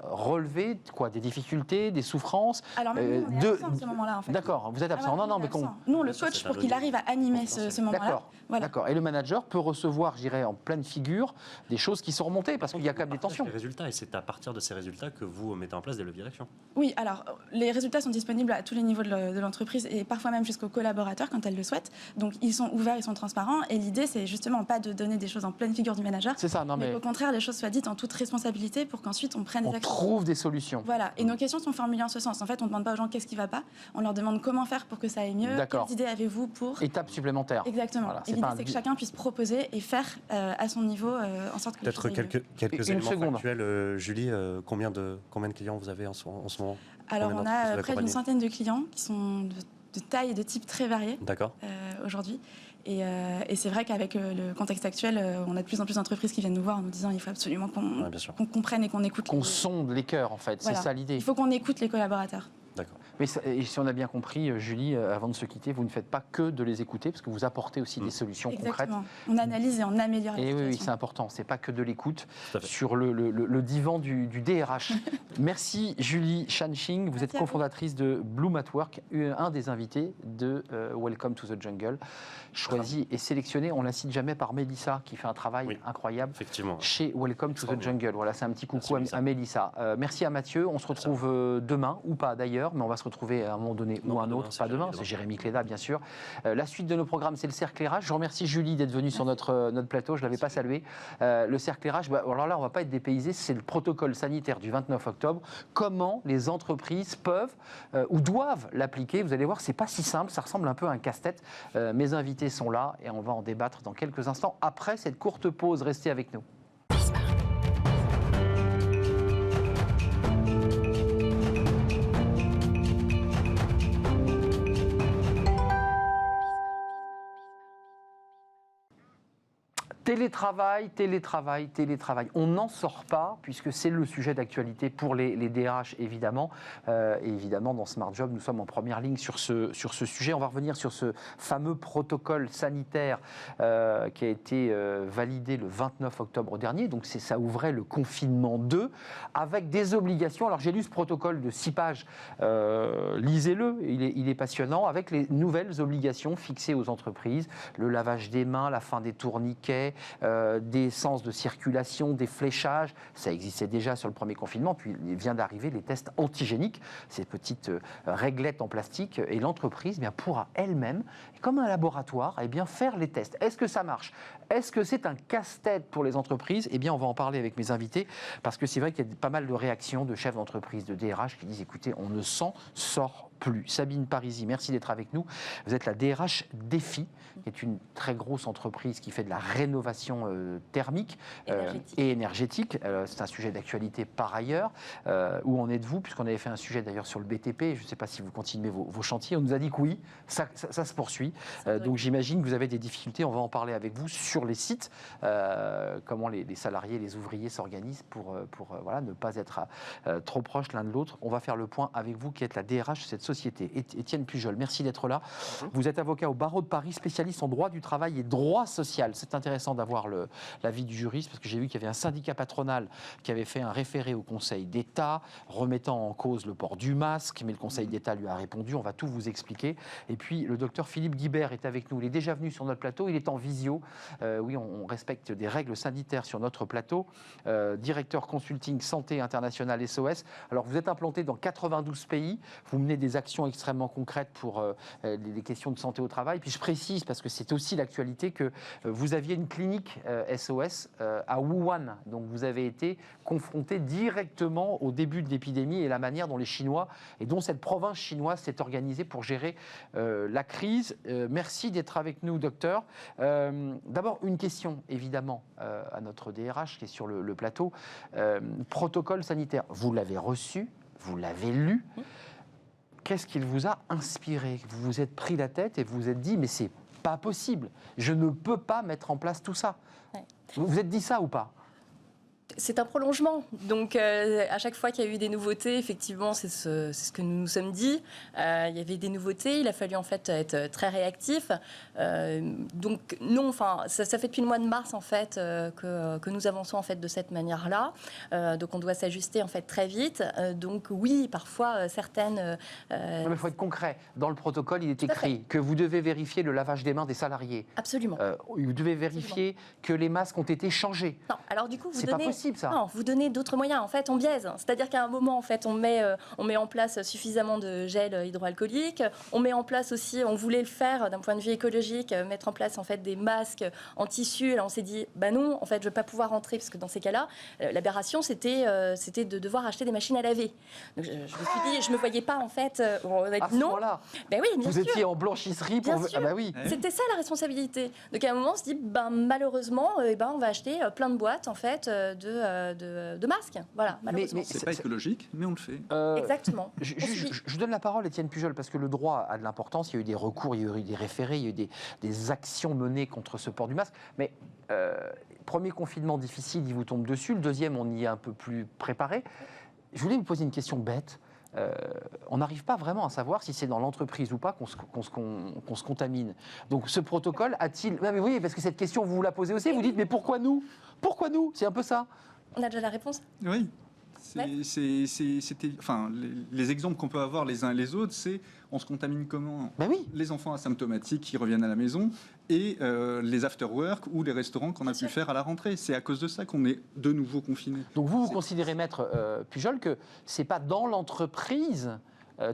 relever quoi, des difficultés, des souffrances. Alors même nous, on est absent à ce moment-là en fait. D'accord, vous êtes absent. Nous, on le coach pour qu'il arrive à animer ce moment-là. D'accord. Voilà. D'accord. Et le manager peut recevoir, je dirais, en pleine figure, des choses qui sont remontées parce qu'il y a quand même des tensions. Les résultats, et c'est à partir de ces résultats que vous mettez en place des leviers d'action. Oui, alors les résultats sont disponibles à tous les niveaux de l'entreprise et parfois même jusqu'aux collaborateurs quand elles le souhaitent. Donc ils sont ouverts, ils sont transparents. Et l'idée, c'est justement pas de donner des choses en pleine figure du manager. C'est ça, non mais au contraire, les choses soient dites en toute responsabilité pour qu'ensuite on prenne des actions. On trouve des solutions. Voilà. Et nos questions sont formulées en ce sens. En fait, on ne demande pas aux gens qu'est-ce qui ne va pas. On leur demande comment faire pour que ça aille mieux. D'accord. Quelles idées avez-vous pour... Étape supplémentaire. Exactement. Voilà, et l'idée, c'est que chacun puisse proposer et faire à son niveau en sorte que... Peut-être quelques éléments factuels. Julie, combien de clients vous avez en ce moment? Alors, on a près d'une centaine de clients qui sont de taille et de type très variés aujourd'hui. Et c'est vrai qu'avec le contexte actuel, on a de plus en plus d'entreprises qui viennent nous voir en nous disant qu'il faut absolument qu'on comprenne et qu'on écoute. Qu'on sonde les cœurs, en fait. Voilà. C'est ça l'idée. Il faut qu'on écoute les collaborateurs. D'accord. Mais et si on a bien compris, Julie, avant de se quitter, vous ne faites pas que de les écouter, parce que vous apportez aussi des solutions concrètes. On analyse et on améliore les situations. Oui, c'est important. C'est pas que de l'écoute sur le divan du DRH. Merci Julie Shanxing. Vous êtes cofondatrice de Bloom at Work, un des invités de Welcome to the Jungle, choisi et sélectionné, on la cite jamais, par Mélissa, qui fait un travail incroyable chez Welcome to the Jungle. Voilà, c'est un petit coucou à Mélissa. Merci à Mathieu. On se retrouve demain, ou pas d'ailleurs, mais on va se retrouver à un moment donné ou un autre, pas demain, c'est Jérémy Cléda bien sûr. La suite de nos programmes, c'est le cercle RH. Je remercie Julie d'être venue sur notre plateau, je ne l'avais pas salué. Le cercle RH, alors là on ne va pas être dépaysé, c'est le protocole sanitaire du 29 octobre. Comment les entreprises peuvent ou doivent l'appliquer? Vous allez voir, c'est pas si simple, ça ressemble un peu à un casse-tête. Mes invités sont là et on va en débattre dans quelques instants après cette courte pause. Restez avec nous. Télétravail. On n'en sort pas, puisque c'est le sujet d'actualité pour les DRH, évidemment. Et évidemment, dans Smart Job, nous sommes en première ligne sur ce sujet. On va revenir sur ce fameux protocole sanitaire qui a été validé le 29 octobre dernier. Donc, ça ouvrait le confinement 2, avec des obligations. Alors, j'ai lu ce protocole de 6 pages. Lisez-le, il est passionnant, avec les nouvelles obligations fixées aux entreprises. Le lavage des mains, la fin des tourniquets, des sens de circulation, des fléchages. Ça existait déjà sur le premier confinement, puis il vient d'arriver les tests antigéniques, ces petites réglettes en plastique, et l'entreprise pourra elle-même, comme un laboratoire, faire les tests. Est-ce que ça marche? Est-ce que c'est un casse-tête pour les entreprises? On va en parler avec mes invités, parce que c'est vrai qu'il y a pas mal de réactions de chefs d'entreprise, de DRH qui disent, écoutez, on ne s'en sort plus. Sabine Parisi, merci d'être avec nous. Vous êtes la DRH d'EFI, qui est une très grosse entreprise qui fait de la rénovation thermique et énergétique. C'est un sujet d'actualité par ailleurs. Où en êtes-vous? Puisqu'on avait fait un sujet d'ailleurs sur le BTP. Je ne sais pas si vous continuez vos chantiers. On nous a dit que oui, ça se poursuit. Donc j'imagine que vous avez des difficultés. On va en parler avec vous sur les sites. Comment les salariés, les ouvriers s'organisent pour ne pas être trop proches l'un de l'autre. On va faire le point avec vous qui êtes la DRH de cette société. Étienne Pujol, merci d'être là. Vous êtes avocat au barreau de Paris, spécialiste en droit du travail et droit social. C'est intéressant d'avoir l'avis du juriste, parce que j'ai vu qu'il y avait un syndicat patronal qui avait fait un référé au Conseil d'État, remettant en cause le port du masque, mais le Conseil d'État lui a répondu. On va tout vous expliquer. Et puis, le docteur Philippe Guibert est avec nous. Il est déjà venu sur notre plateau. Il est en visio. Oui, on respecte des règles sanitaires sur notre plateau. Directeur consulting santé internationale SOS. Alors, vous êtes implanté dans 92 pays. Vous menez des actions extrêmement concrètes pour les questions de santé au travail. Puis je précise, parce que c'est aussi l'actualité, que vous aviez une clinique SOS à Wuhan. Donc vous avez été confronté directement au début de l'épidémie et la manière dont les Chinois et dont cette province chinoise s'est organisée pour gérer la crise. Merci d'être avec nous, docteur. D'abord, une question, évidemment, à notre DRH qui est sur le plateau. Protocole sanitaire, vous l'avez reçu, vous l'avez lu. Qu'est-ce qu'il vous a inspiré? Vous vous êtes pris la tête et vous vous êtes dit, mais c'est pas possible, je ne peux pas mettre en place tout ça. Ouais. Vous vous êtes dit ça ou pas? C'est un prolongement. Donc, à chaque fois qu'il y a eu des nouveautés, effectivement, c'est ce que nous nous sommes dit. Il y avait des nouveautés. Il a fallu, en fait, être très réactif. Donc, non, enfin, ça fait depuis le mois de mars, en fait, que nous avançons, en fait, de cette manière-là. Donc, on doit s'ajuster, en fait, très vite. Donc, oui, parfois, certaines... Non, mais il faut être concret. Dans le protocole, il est écrit que vous devez vérifier le lavage des mains des salariés. Absolument. Vous devez vérifier que les masques ont été changés. Non, alors du coup, vous donnez... pas possible, ça. Non, vous donnez d'autres moyens. En fait, on biaise. C'est-à-dire qu'à un moment, en fait, on met en place suffisamment de gel hydroalcoolique. On met en place aussi, on voulait le faire d'un point de vue écologique, mettre en place en fait des masques en tissu. Là, on s'est dit, bah non, en fait, je vais pas pouvoir rentrer parce que dans ces cas-là, l'aberration, c'était de devoir acheter des machines à laver. Donc, je me suis dit, je me voyais pas en fait. On a dit non. Ben oui, bien vous sûr. étiez en blanchisserie pour. Bien sûr. Ah bah oui. C'était ça la responsabilité. Donc à un moment, on se dit, ben malheureusement, on va acheter plein de boîtes en fait de masques. Voilà, malheureusement. Mais c'est pas écologique, mais on le fait. Exactement. Je donne la parole à Étienne Pujol, parce que le droit a de l'importance. Il y a eu des recours, il y a eu des référés, il y a eu des actions menées contre ce port du masque. Mais premier confinement difficile, il vous tombe dessus. Le deuxième, on y est un peu plus préparé. Je voulais vous poser une question bête. On n'arrive pas vraiment à savoir si c'est dans l'entreprise ou pas qu'on se contamine. Donc ce protocole a-t-il... Mais oui, parce que cette question, vous la posez aussi, vous dites, mais pourquoi nous? Pourquoi nous? C'est un peu ça. On a déjà la réponse? Oui. Enfin, les exemples qu'on peut avoir les uns et les autres, c'est on se contamine comment? Ben oui. Les enfants asymptomatiques qui reviennent à la maison et les after-work ou les restaurants qu'on a pu faire à la rentrée. C'est à cause de ça qu'on est de nouveau confinés. Donc vous considérez, maître Pujol, que c'est pas dans l'entreprise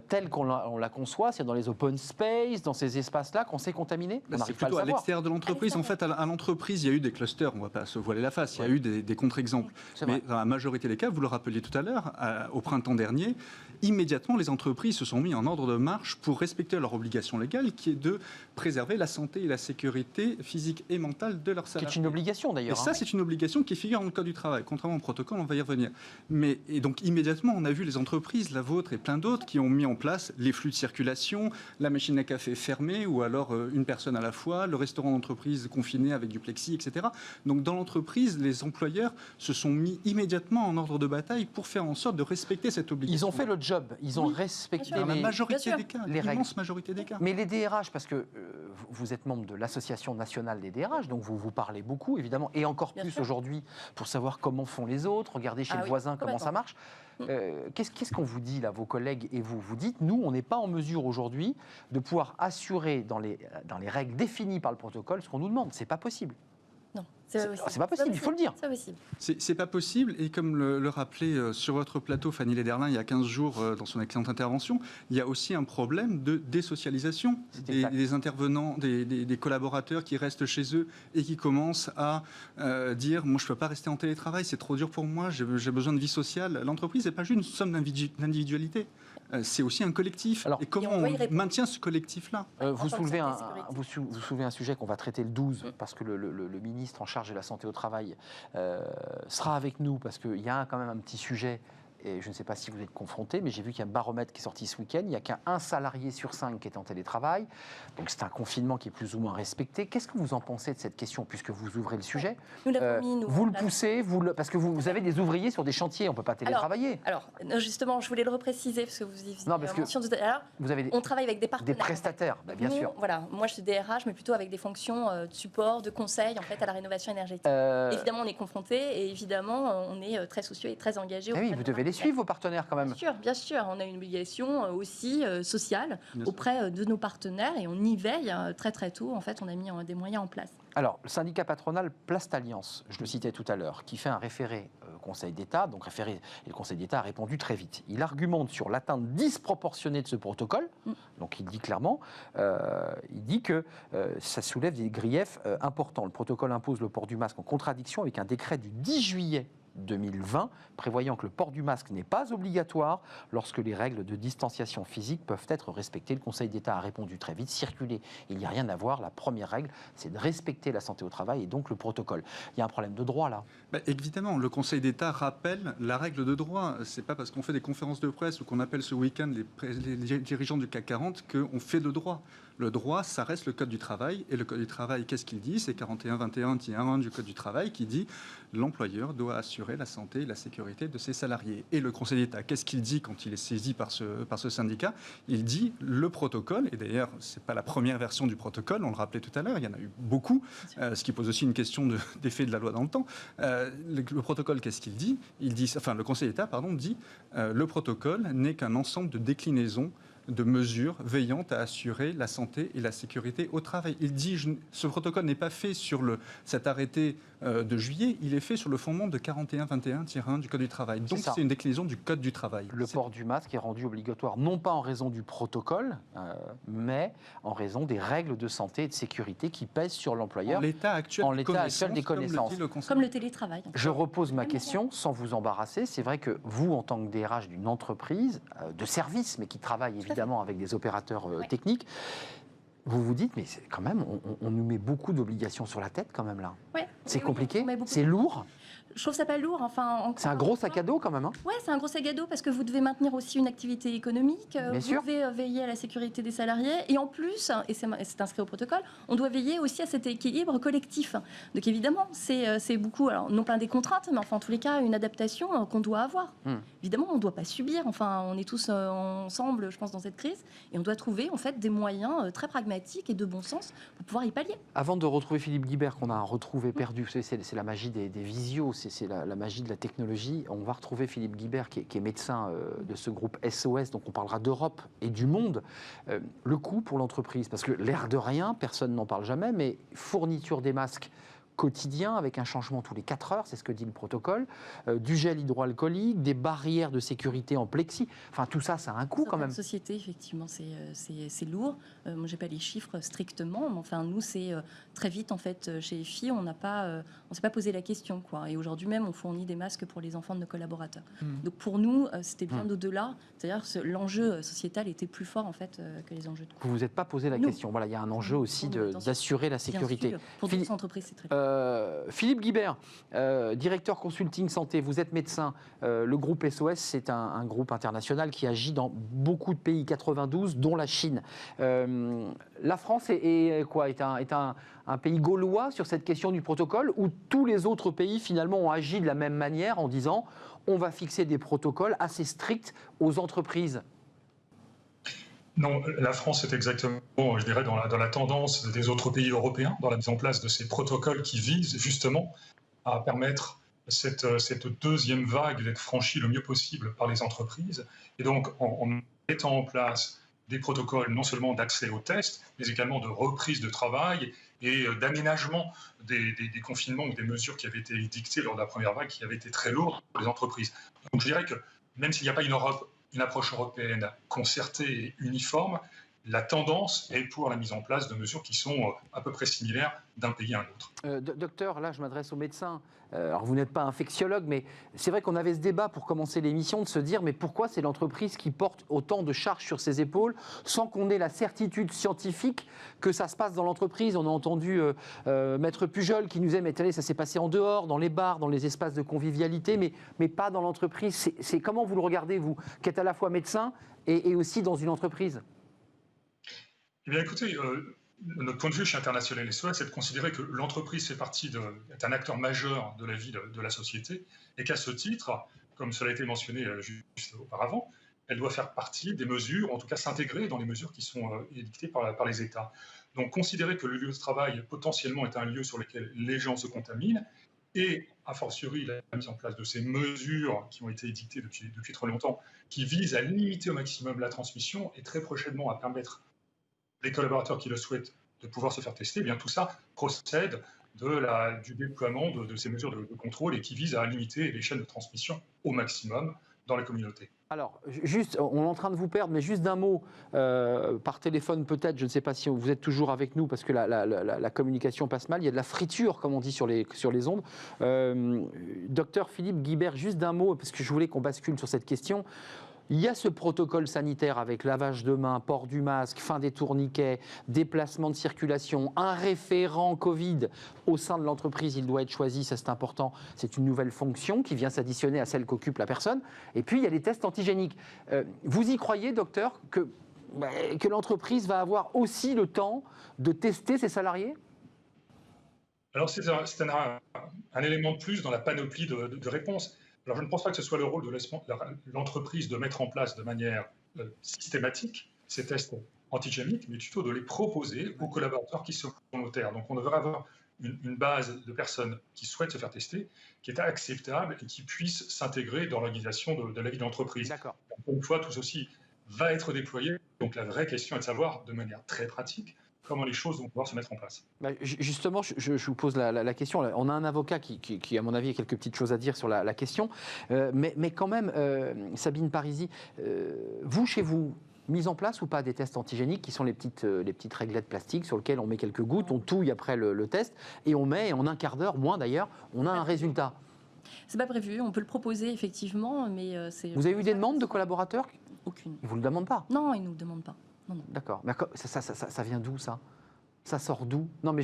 telle qu'on la conçoit, c'est dans les open space, dans ces espaces-là qu'on s'est contaminé? C'est plutôt à l'extérieur de l'entreprise. En fait, à l'entreprise, il y a eu des clusters, on ne va pas se voiler la face, il y a eu des contre-exemples. Mais dans la majorité des cas, vous le rappeliez tout à l'heure, au printemps dernier, immédiatement, les entreprises se sont mis en ordre de marche pour respecter leur obligation légale, qui est de préserver la santé et la sécurité physique et mentale de leurs salariés. C'est une obligation Et d'ailleurs. ça, c'est une obligation qui figure dans le Code du travail. Contrairement au protocole, on va y revenir. Et donc, immédiatement, on a vu les entreprises, la vôtre et plein d'autres, qui ont mis en place les flux de circulation, la machine à café fermée, ou alors une personne à la fois, le restaurant d'entreprise confiné avec du plexi, etc. Donc, dans l'entreprise, les employeurs se sont mis immédiatement en ordre de bataille pour faire en sorte de respecter cette obligation. Ils ont fait le job, ils ont Oui, respecté dans la les... majorité des cas, les l'immense majorité des cas. Mais les DRH, parce que vous êtes membre de l'Association nationale des DRH, donc vous parlez beaucoup, évidemment, et encore Bien plus sûr. aujourd'hui pour savoir comment font les autres, regarder chez Ah le oui, voisin comment ça complètement. marche. Qu'est-ce qu'on vous dit, là, vos collègues et vous dites, nous, on n'est pas en mesure aujourd'hui de pouvoir assurer dans les règles définies par le protocole ce qu'on nous demande. C'est pas possible. Non, C'est pas possible, il faut le dire. C'est pas possible. C'est pas possible, et comme le rappelait sur votre plateau Fanny Lederlin il y a 15 jours dans son excellente intervention, il y a aussi un problème de désocialisation des intervenants, des collaborateurs qui restent chez eux et qui commencent à dire « moi je peux pas rester en télétravail, c'est trop dur pour moi, j'ai besoin de vie sociale ». L'entreprise n'est pas juste une somme d'individualité, c'est aussi un collectif. Alors, et comment et on va y on répondre. maintient ce collectif-là? Vous tant que soulevez santé et sécurité. vous soulevez un sujet qu'on va traiter le 12, parce que le ministre en charge de la santé au travail sera avec nous, parce qu'il y a quand même un petit sujet, et je ne sais pas si vous êtes confrontés, mais j'ai vu qu'il y a un baromètre qui est sorti ce week-end, il n'y a qu'un salarié sur 5 qui est en télétravail, donc c'est un confinement qui est plus ou moins respecté. Qu'est-ce que vous en pensez de cette question, puisque vous ouvrez le sujet? Nous l'avons mis, nous, Vous en le place. poussez, parce que vous avez des ouvriers sur des chantiers, on ne peut pas télétravailler. Alors, justement, je voulais le repréciser, parce que vous y Non, parce que mention tout à l'heure. Vous avez On travaille avec des des partenaires. prestataires, bah, bien Nous, sûr. Voilà, moi je suis DRH, mais plutôt avec des fonctions de support, de conseil en fait à la rénovation énergétique. Évidemment, on est confronté et évidemment, on est très soucieux et très engagé. Ah oui, vous devez les suivre, vos partenaires, quand même. Bien sûr, on a une obligation aussi sociale Bien sûr. auprès de nos partenaires et on y veille très très tôt. En fait, on a mis des moyens en place. Alors, le syndicat patronal Place Alliance, je le citais tout à l'heure, qui fait un référé au Conseil d'État, donc référé, et le Conseil d'État a répondu très vite. Il argumente sur l'atteinte disproportionnée de ce protocole, donc il dit clairement, il dit que ça soulève des griefs importants. Le protocole impose le port du masque en contradiction avec un décret du 10 juillet 2020, prévoyant que le port du masque n'est pas obligatoire lorsque les règles de distanciation physique peuvent être respectées. Le Conseil d'État a répondu très vite, circuler, il n'y a rien à voir. La première règle, c'est de respecter la santé au travail et donc le protocole. Il y a un problème de droit là. Évidemment, le Conseil d'État rappelle la règle de droit. C'est pas parce qu'on fait des conférences de presse ou qu'on appelle ce week-end les dirigeants du CAC 40 qu'on fait de droit. Le droit, ça reste le Code du travail. Et le Code du travail, qu'est-ce qu'il dit? C'est 41-21-1 du Code du travail qui dit l'employeur doit assurer la santé et la sécurité de ses salariés. Et le Conseil d'État, qu'est-ce qu'il dit quand il est saisi par ce syndicat? Il dit le protocole, et d'ailleurs, c'est pas la première version du protocole, on le rappelait tout à l'heure, il y en a eu beaucoup, ce qui pose aussi une question d'effet de la loi dans le temps. Le protocole, qu'est-ce qu'il dit? Le Conseil d'État, dit le protocole n'est qu'un ensemble de déclinaisons de mesures veillant à assurer la santé et la sécurité au travail. Il dit ce protocole n'est pas fait sur cet arrêté de juillet, il est fait sur le fondement de 41-21-1 du Code du travail. Donc c'est une déclinaison du Code du travail. Le port du masque est rendu obligatoire non pas en raison du protocole, mais en raison des règles de santé et de sécurité qui pèsent sur l'employeur. En l'état actuel, des connaissances. Comme le télétravail. Je repose ma question sans vous embarrasser. C'est vrai que vous, en tant que DRH d'une entreprise de service, mais qui travaille évidemment avec des opérateurs techniques, vous vous dites, mais quand même, on nous met beaucoup d'obligations sur la tête quand même là. Ouais, c'est oui, compliqué, on met beaucoup. c'est lourd. Je trouve ça pas lourd. Enfin, c'est un gros sac à dos quand même. Hein. Ouais, c'est un gros sac à dos parce que vous devez maintenir aussi une activité économique. Vous devez veiller à la sécurité des salariés. Et en plus, et c'est inscrit au protocole, on doit veiller aussi à cet équilibre collectif. Donc évidemment, c'est beaucoup, alors non plein des contraintes, mais enfin en tous les cas, une adaptation qu'on doit avoir. Évidemment, on ne doit pas subir. Enfin, on est tous ensemble, je pense, dans cette crise. Et on doit trouver en fait des moyens très pragmatiques et de bon sens pour pouvoir y pallier. Avant de retrouver Philippe Guibert, qu'on a retrouvé perdu, c'est la magie des visios, c'est la magie de la technologie. On va retrouver Philippe Guibert, qui est médecin de ce groupe SOS, donc on parlera d'Europe et du monde. Le coût pour l'entreprise, parce que l'air de rien, personne n'en parle jamais, mais fourniture des masques, quotidien avec un changement tous les 4 heures, c'est ce que dit le protocole, du gel hydroalcoolique, des barrières de sécurité en plexi. Enfin, tout ça, ça a un coût quand même. Société, effectivement, c'est lourd. Moi, j'ai pas les chiffres strictement, mais enfin, nous, c'est très vite, en fait, chez EFI, on s'est pas posé la question, quoi. Et aujourd'hui même, on fournit des masques pour les enfants de nos collaborateurs. Donc, pour nous, c'était bien au-delà. C'est-à-dire que l'enjeu sociétal était plus fort, en fait, que les enjeux de coût. Vous vous êtes pas posé la question. Voilà, il y a un enjeu aussi d'assurer la sécurité. Pour d'autres entreprises, c'est très bien. Philippe Guibert, directeur consulting santé, vous êtes médecin. Le groupe SOS, c'est un groupe international qui agit dans beaucoup de pays, 92, dont la Chine. La France est un pays gaulois sur cette question du protocole, où tous les autres pays finalement ont agi de la même manière en disant on va fixer des protocoles assez stricts aux entreprises. Non, la France est exactement, je dirais, dans la tendance des autres pays européens, dans la mise en place de ces protocoles qui visent justement à permettre cette deuxième vague d'être franchie le mieux possible par les entreprises. Et donc, en mettant en place des protocoles non seulement d'accès aux tests, mais également de reprise de travail et d'aménagement des confinements ou des mesures qui avaient été dictées lors de la première vague, qui avaient été très lourdes pour les entreprises. Donc je dirais que même s'il n'y a pas une approche européenne concertée et uniforme, la tendance est pour la mise en place de mesures qui sont à peu près similaires d'un pays à un autre. Docteur, là je m'adresse aux médecins. Alors vous n'êtes pas infectiologue, mais c'est vrai qu'on avait ce débat pour commencer l'émission de se dire mais pourquoi c'est l'entreprise qui porte autant de charges sur ses épaules sans qu'on ait la certitude scientifique que ça se passe dans l'entreprise. On a entendu Maître Pujol qui nous aime étaler, ça s'est passé en dehors, dans les bars, dans les espaces de convivialité, mais pas dans l'entreprise. C'est comment vous le regardez, vous, qui êtes à la fois médecin et aussi dans une entreprise? Eh bien écoutez, notre point de vue chez International SOS, c'est de considérer que l'entreprise est un acteur majeur de la vie de la société et qu'à ce titre, comme cela a été mentionné juste auparavant, elle doit faire partie des mesures, en tout cas s'intégrer dans les mesures qui sont édictées par les États. Donc considérer que le lieu de travail potentiellement est un lieu sur lequel les gens se contaminent et, a fortiori, la mise en place de ces mesures qui ont été édictées depuis trop longtemps, qui visent à limiter au maximum la transmission et très prochainement à permettre les collaborateurs qui le souhaitent de pouvoir se faire tester, eh bien tout ça procède du déploiement de ces mesures de contrôle et qui visent à limiter les chaînes de transmission au maximum dans la communauté. Alors, juste, on est en train de vous perdre, mais juste d'un mot, par téléphone peut-être, je ne sais pas si vous êtes toujours avec nous parce que la communication passe mal, il y a de la friture, comme on dit sur les ondes. Docteur Philippe Guibert, juste d'un mot, parce que je voulais qu'on bascule sur cette question. Il y a ce protocole sanitaire avec lavage de mains, port du masque, fin des tourniquets, déplacement de circulation, un référent Covid au sein de l'entreprise, il doit être choisi, ça c'est important, c'est une nouvelle fonction qui vient s'additionner à celle qu'occupe la personne. Et puis il y a les tests antigéniques. Vous y croyez, docteur, que l'entreprise va avoir aussi le temps de tester ses salariés ? Alors c'est un élément de plus dans la panoplie de réponses. Alors, je ne pense pas que ce soit le rôle de l'entreprise de mettre en place de manière systématique ces tests antigéniques, mais plutôt de les proposer aux collaborateurs qui sont volontaires. Donc, on devrait avoir une base de personnes qui souhaitent se faire tester, qui est acceptable et qui puisse s'intégrer dans l'organisation de la vie de l'entreprise. D'accord. Encore une fois, tout ceci va être déployé. Donc, la vraie question est de savoir, de manière très pratique, comment les choses vont pouvoir se mettre en place. Justement, je vous pose la question. On a un avocat qui, à mon avis, a quelques petites choses à dire sur la question. Mais quand même, Sabine Parisi, vous, chez vous, mise en place ou pas des tests antigéniques qui sont les petites réglettes plastiques sur lesquelles on met quelques gouttes, on touille après le test et on met, en un quart d'heure, moins d'ailleurs, on a un résultat. C'est pas prévu, on peut le proposer effectivement, mais c'est... Vous avez eu des demandes de collaborateurs? Aucune. Ils ne vous le demandent pas? Non, ils ne nous le demandent pas. Non. D'accord. Mais ça vient d'où, ça? Ça sort d'où? Non, mais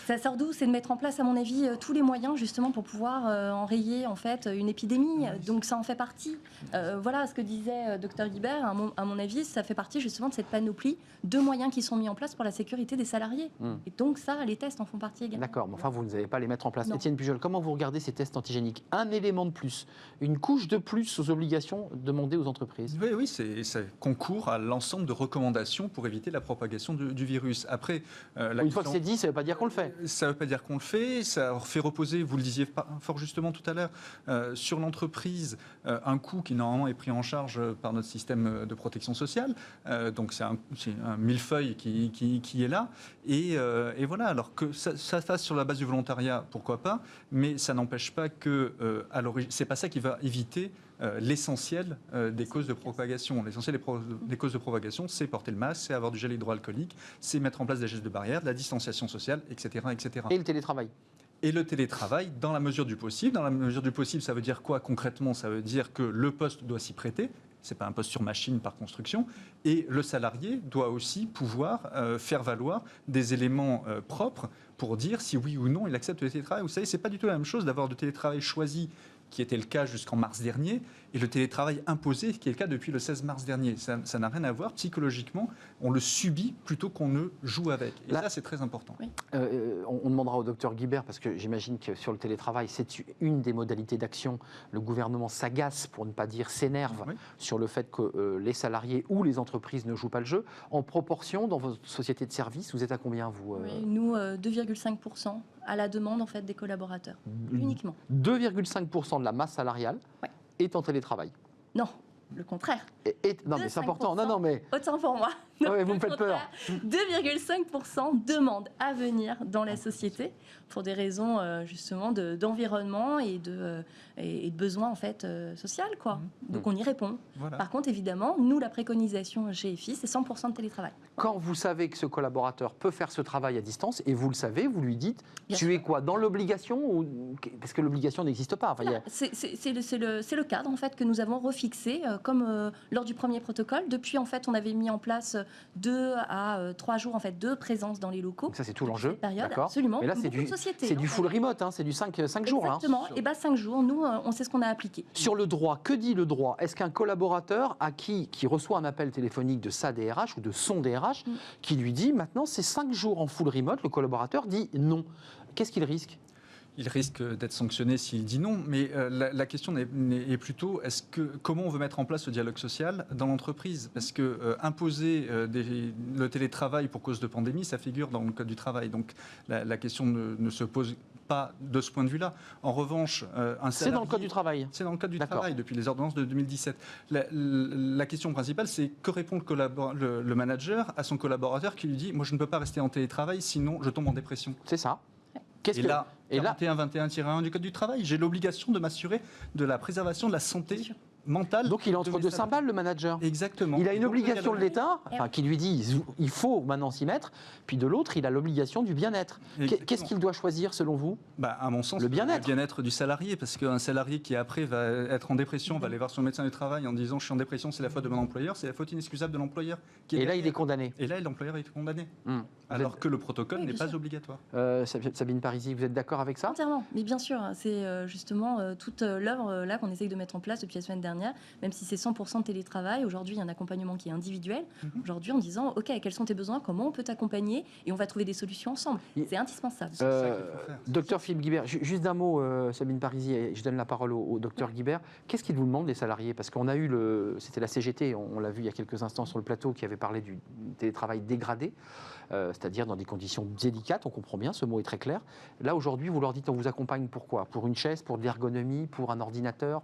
Ça sort d'où? C'est de mettre en place, à mon avis, tous les moyens justement pour pouvoir enrayer en fait une épidémie. Donc ça en fait partie. Voilà ce que disait Dr Guibert. À mon avis, ça fait partie justement de cette panoplie de moyens qui sont mis en place pour la sécurité des salariés. Et donc ça, les tests en font partie également. D'accord, mais enfin vous n'allez pas les mettre en place. Non. Étienne Pujol, comment vous regardez ces tests antigéniques? Un élément de plus, une couche de plus aux obligations demandées aux entreprises. Oui, ça concourt à l'ensemble de recommandations pour éviter la propagation du virus. Après, Une fois que c'est dit, ça ne veut pas dire qu'on le fait. Ça ne veut pas dire qu'on le fait, ça fait reposer, vous le disiez fort justement tout à l'heure, sur l'entreprise un coût qui normalement est pris en charge par notre système de protection sociale. Donc c'est un millefeuille qui est là. Et voilà, alors que ça se fasse sur la base du volontariat, pourquoi pas, mais ça n'empêche pas que à l'origine, c'est pas ça qui va éviter l'essentiel des causes de propagation. L'essentiel des causes de propagation, c'est porter le masque, c'est avoir du gel hydroalcoolique, c'est mettre en place des gestes de barrière, de la distanciation sociale, etc., etc. Et le télétravail. Et le télétravail, dans la mesure du possible. Dans la mesure du possible, ça veut dire quoi concrètement? Ça veut dire que le poste doit s'y prêter. Ce n'est pas un poste sur machine par construction. Et le salarié doit aussi pouvoir faire valoir des éléments propres pour dire si oui ou non il accepte le télétravail. Vous savez, ce n'est pas du tout la même chose d'avoir du télétravail choisi, qui était le cas jusqu'en mars dernier, et le télétravail imposé, qui est le cas depuis le 16 mars dernier. Ça n'a rien à voir. Psychologiquement, on le subit plutôt qu'on ne joue avec. Et là, ça, c'est très important. Oui. On demandera au docteur Guibert, parce que j'imagine que sur le télétravail, c'est une des modalités d'action. Le gouvernement s'agace, pour ne pas dire s'énerve, sur le fait que les salariés ou les entreprises ne jouent pas le jeu. En proportion, dans votre société de service, vous êtes à combien, vous Nous, 2,5% à la demande en fait, des collaborateurs, uniquement. 2,5% de la masse salariale est en télétravail. Non, le contraire. Non, mais c'est important. Non, mais... Autant pour moi. Ouais, vous me faites peur. 2,5% demandent à venir dans la société pour des raisons justement d'environnement et de besoins en fait social, quoi. Donc on y répond. Voilà. Par contre, évidemment, nous la préconisation chez EFI, c'est 100% de télétravail. Quand vous savez que ce collaborateur peut faire ce travail à distance, et vous le savez, vous lui dites, Bien tu sûr. es quoi, dans l'obligation ou... Parce que l'obligation n'existe pas. Enfin, il y a- C'est le cadre en fait que nous avons refixé comme lors du premier protocole. Depuis en fait, on avait mis en place 2 à 3 jours en fait de présence dans les locaux. Ça, c'est tout l'enjeu. Période, D'accord. absolument. Mais là, comme c'est beaucoup du, de sociétés, c'est du hein. full remote, hein, c'est du 5 jours. Hein. Exactement. Et 5 jours, nous, on sait ce qu'on a appliqué. Sur le droit, que dit le droit? Est-ce qu'un collaborateur qui reçoit un appel téléphonique de sa DRH ou de son DRH qui lui dit maintenant c'est 5 jours en full remote, le collaborateur dit non. Qu'est-ce qu'il risque? Il risque d'être sanctionné s'il dit non, mais la question est plutôt comment on veut mettre en place ce dialogue social dans l'entreprise? Parce que imposer le télétravail pour cause de pandémie, ça figure dans le Code du travail. Donc la question ne se pose pas de ce point de vue-là. En revanche, un salarié... C'est dans le Code du travail. C'est dans le Code du D'accord. travail, depuis les ordonnances de 2017. La question principale, c'est que répond le manager à son collaborateur qui lui dit « Moi, je ne peux pas rester en télétravail, sinon je tombe en dépression ». C'est ça. Et là, 41-21-1 du Code du travail, j'ai l'obligation de m'assurer de la préservation de la santé mentale. Donc il est entre de mes deux salariés. cymbales, le manager. Exactement. Il a une Donc, obligation de l'État, Eh qui lui dit il faut maintenant s'y mettre, puis de l'autre, il a l'obligation du bien-être. Exactement. Qu'est-ce qu'il doit choisir selon vous? À mon sens, Le bien-être. du salarié, parce qu'un salarié qui après va être en dépression, va aller voir son médecin du travail en disant je suis en dépression, c'est la faute de mon employeur, c'est la faute inexcusable de l'employeur. Et là, il est condamné. Et là, l'employeur est condamné. Alors Alors que le protocole n'est pas obligatoire. Sabine Parisi, vous êtes d'accord avec ça? Entièrement, mais bien sûr, c'est justement toute l'œuvre là qu'on essaye de mettre en place depuis la semaine dernière, même si c'est 100% de télétravail. Aujourd'hui, il y a un accompagnement qui est individuel. Aujourd'hui, en disant, OK, quels sont tes besoins, comment on peut t'accompagner, et on va trouver des solutions ensemble. C'est indispensable. Docteur Philippe Guibert, juste d'un mot, Sabine Parisi, et je donne la parole au docteur Guibert. Qu'est-ce qu'il vous demande, les salariés? Parce qu'on a eu c'était la CGT, on l'a vu il y a quelques instants sur le plateau, qui avait parlé du télétravail dégradé. C'est-à-dire dans des conditions délicates, on comprend bien, ce mot est très clair. Là, aujourd'hui, vous leur dites, on vous accompagne pour quoi? Pour une chaise, pour de l'ergonomie, pour un ordinateur,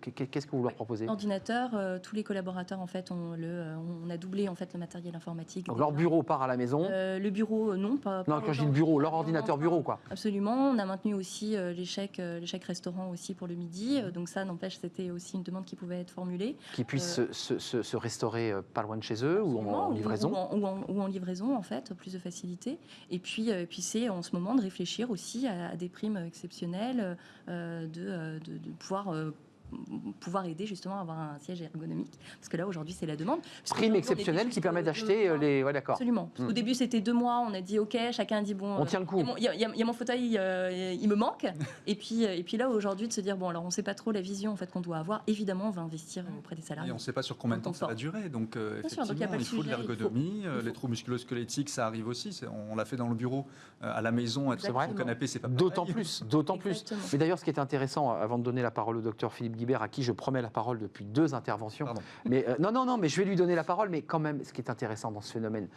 qu'est-ce que vous leur proposez? Ordinateur, tous les collaborateurs, en fait, on a doublé en fait, le matériel informatique. Donc leur bureau part à la maison? Le bureau, non. Pas Non, quand je dis le bureau, leur ordinateur bureau, quoi. Absolument. On a maintenu aussi les chèques restaurants aussi pour le midi. Donc ça, n'empêche, c'était aussi une demande qui pouvait être formulée. Qui puissent se restaurer pas loin de chez eux ou en livraison? Ou en livraison, en fait, plus de facilité. Et puis c'est en ce moment de réfléchir aussi à des primes exceptionnelles, de pouvoir aider justement à avoir un siège ergonomique. Parce que là, aujourd'hui, c'est la demande. Prime exceptionnelle qui permet d'acheter les... Ouais, d'accord. Absolument. Au début, c'était 2 mois. On a dit, OK, chacun a dit, bon... On tient le coup. Il y a mon fauteuil, il me manque. et puis là, aujourd'hui, de se dire, bon, alors, on ne sait pas trop la vision en fait, qu'on doit avoir. Évidemment, on va investir auprès des salariés. Et on ne sait pas sur combien de temps ça va durer. Donc, effectivement, donc, il faut de l'ergonomie. Les troubles musculo-squelettiques, ça arrive aussi. On l'a fait dans le bureau. À la maison, être sur le canapé, c'est pas pareil. D'autant plus. Mais d'ailleurs, ce qui est intéressant, avant de donner la parole au docteur Philippe Philippe Guibert, à qui je promets la parole depuis 2 interventions. Pardon. Mais non, mais je vais lui donner la parole. Mais quand même, ce qui est intéressant dans ce phénomène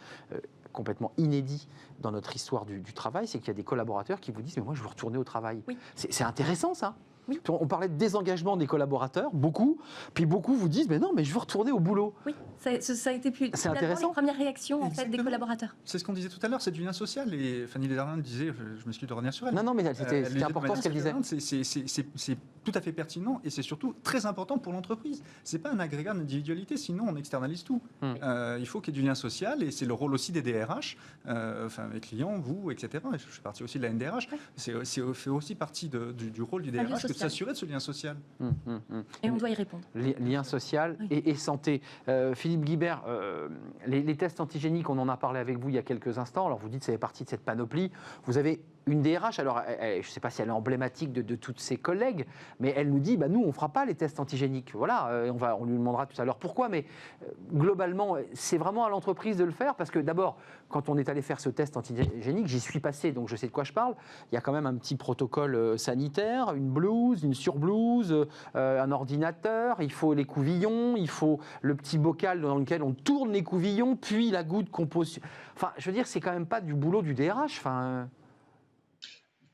complètement inédit dans notre histoire du travail, c'est qu'il y a des collaborateurs qui vous disent « mais moi, je veux retourner au travail Oui. ». C'est intéressant, ça. Oui. On parlait de désengagement des collaborateurs, beaucoup, puis beaucoup vous disent « mais non, mais je veux retourner au boulot ». Oui, ça a été plus C'est intéressant. les premières réactions en fait, des Exactement. collaborateurs. C'est ce qu'on disait tout à l'heure, c'est du lien social. Et Fanny Lézardin disait, je m'excuse de revenir sur elle. Non, mais c'était Elle disait important ce qu'elle disait. C'est tout à fait pertinent et c'est surtout très important pour l'entreprise. C'est pas un agrégat d'individualité, sinon on externalise tout. Il faut qu'il y ait du lien social et c'est le rôle aussi des DRH, enfin mes clients, vous, etc. Je fais partie aussi de la NDRH. C'est fait aussi partie du rôle du Un lien DRH que de social. s'assurer de ce lien social. Et on doit y répondre. Lien social Oui. et santé. Philippe Guibert, les tests antigéniques, on en a parlé avec vous il y a quelques instants. Alors vous dites que ça fait partie de cette panoplie. Vous avez une DRH, alors je ne sais pas si elle est emblématique de toutes ses collègues, mais elle nous dit nous on ne fera pas les tests antigéniques. Voilà, on lui demandera tout à l'heure pourquoi, mais globalement, c'est vraiment à l'entreprise de le faire parce que d'abord, quand on est allé faire ce test antigénique, j'y suis passé, donc je sais de quoi je parle. Il y a quand même un petit protocole sanitaire, une blouse, une surblouse, un ordinateur, il faut les couvillons, il faut le petit bocal dans lequel on tourne les couvillons, puis la goutte qu'on pose. Enfin, je veux dire, c'est quand même pas du boulot du DRH. Enfin.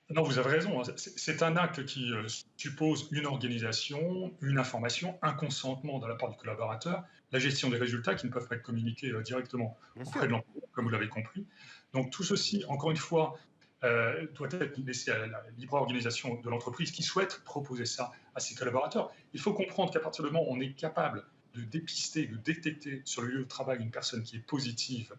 Non, vous avez raison. C'est un acte qui suppose une organisation, une information, un consentement de la part du collaborateur, la gestion des résultats qui ne peuvent pas être communiqués directement auprès de l'employeur, comme vous l'avez compris. Donc tout ceci, encore une fois, doit être laissé à la libre organisation de l'entreprise qui souhaite proposer ça à ses collaborateurs. Il faut comprendre qu'à partir du moment où on est capable de dépister, de détecter sur le lieu de travail une personne qui est positive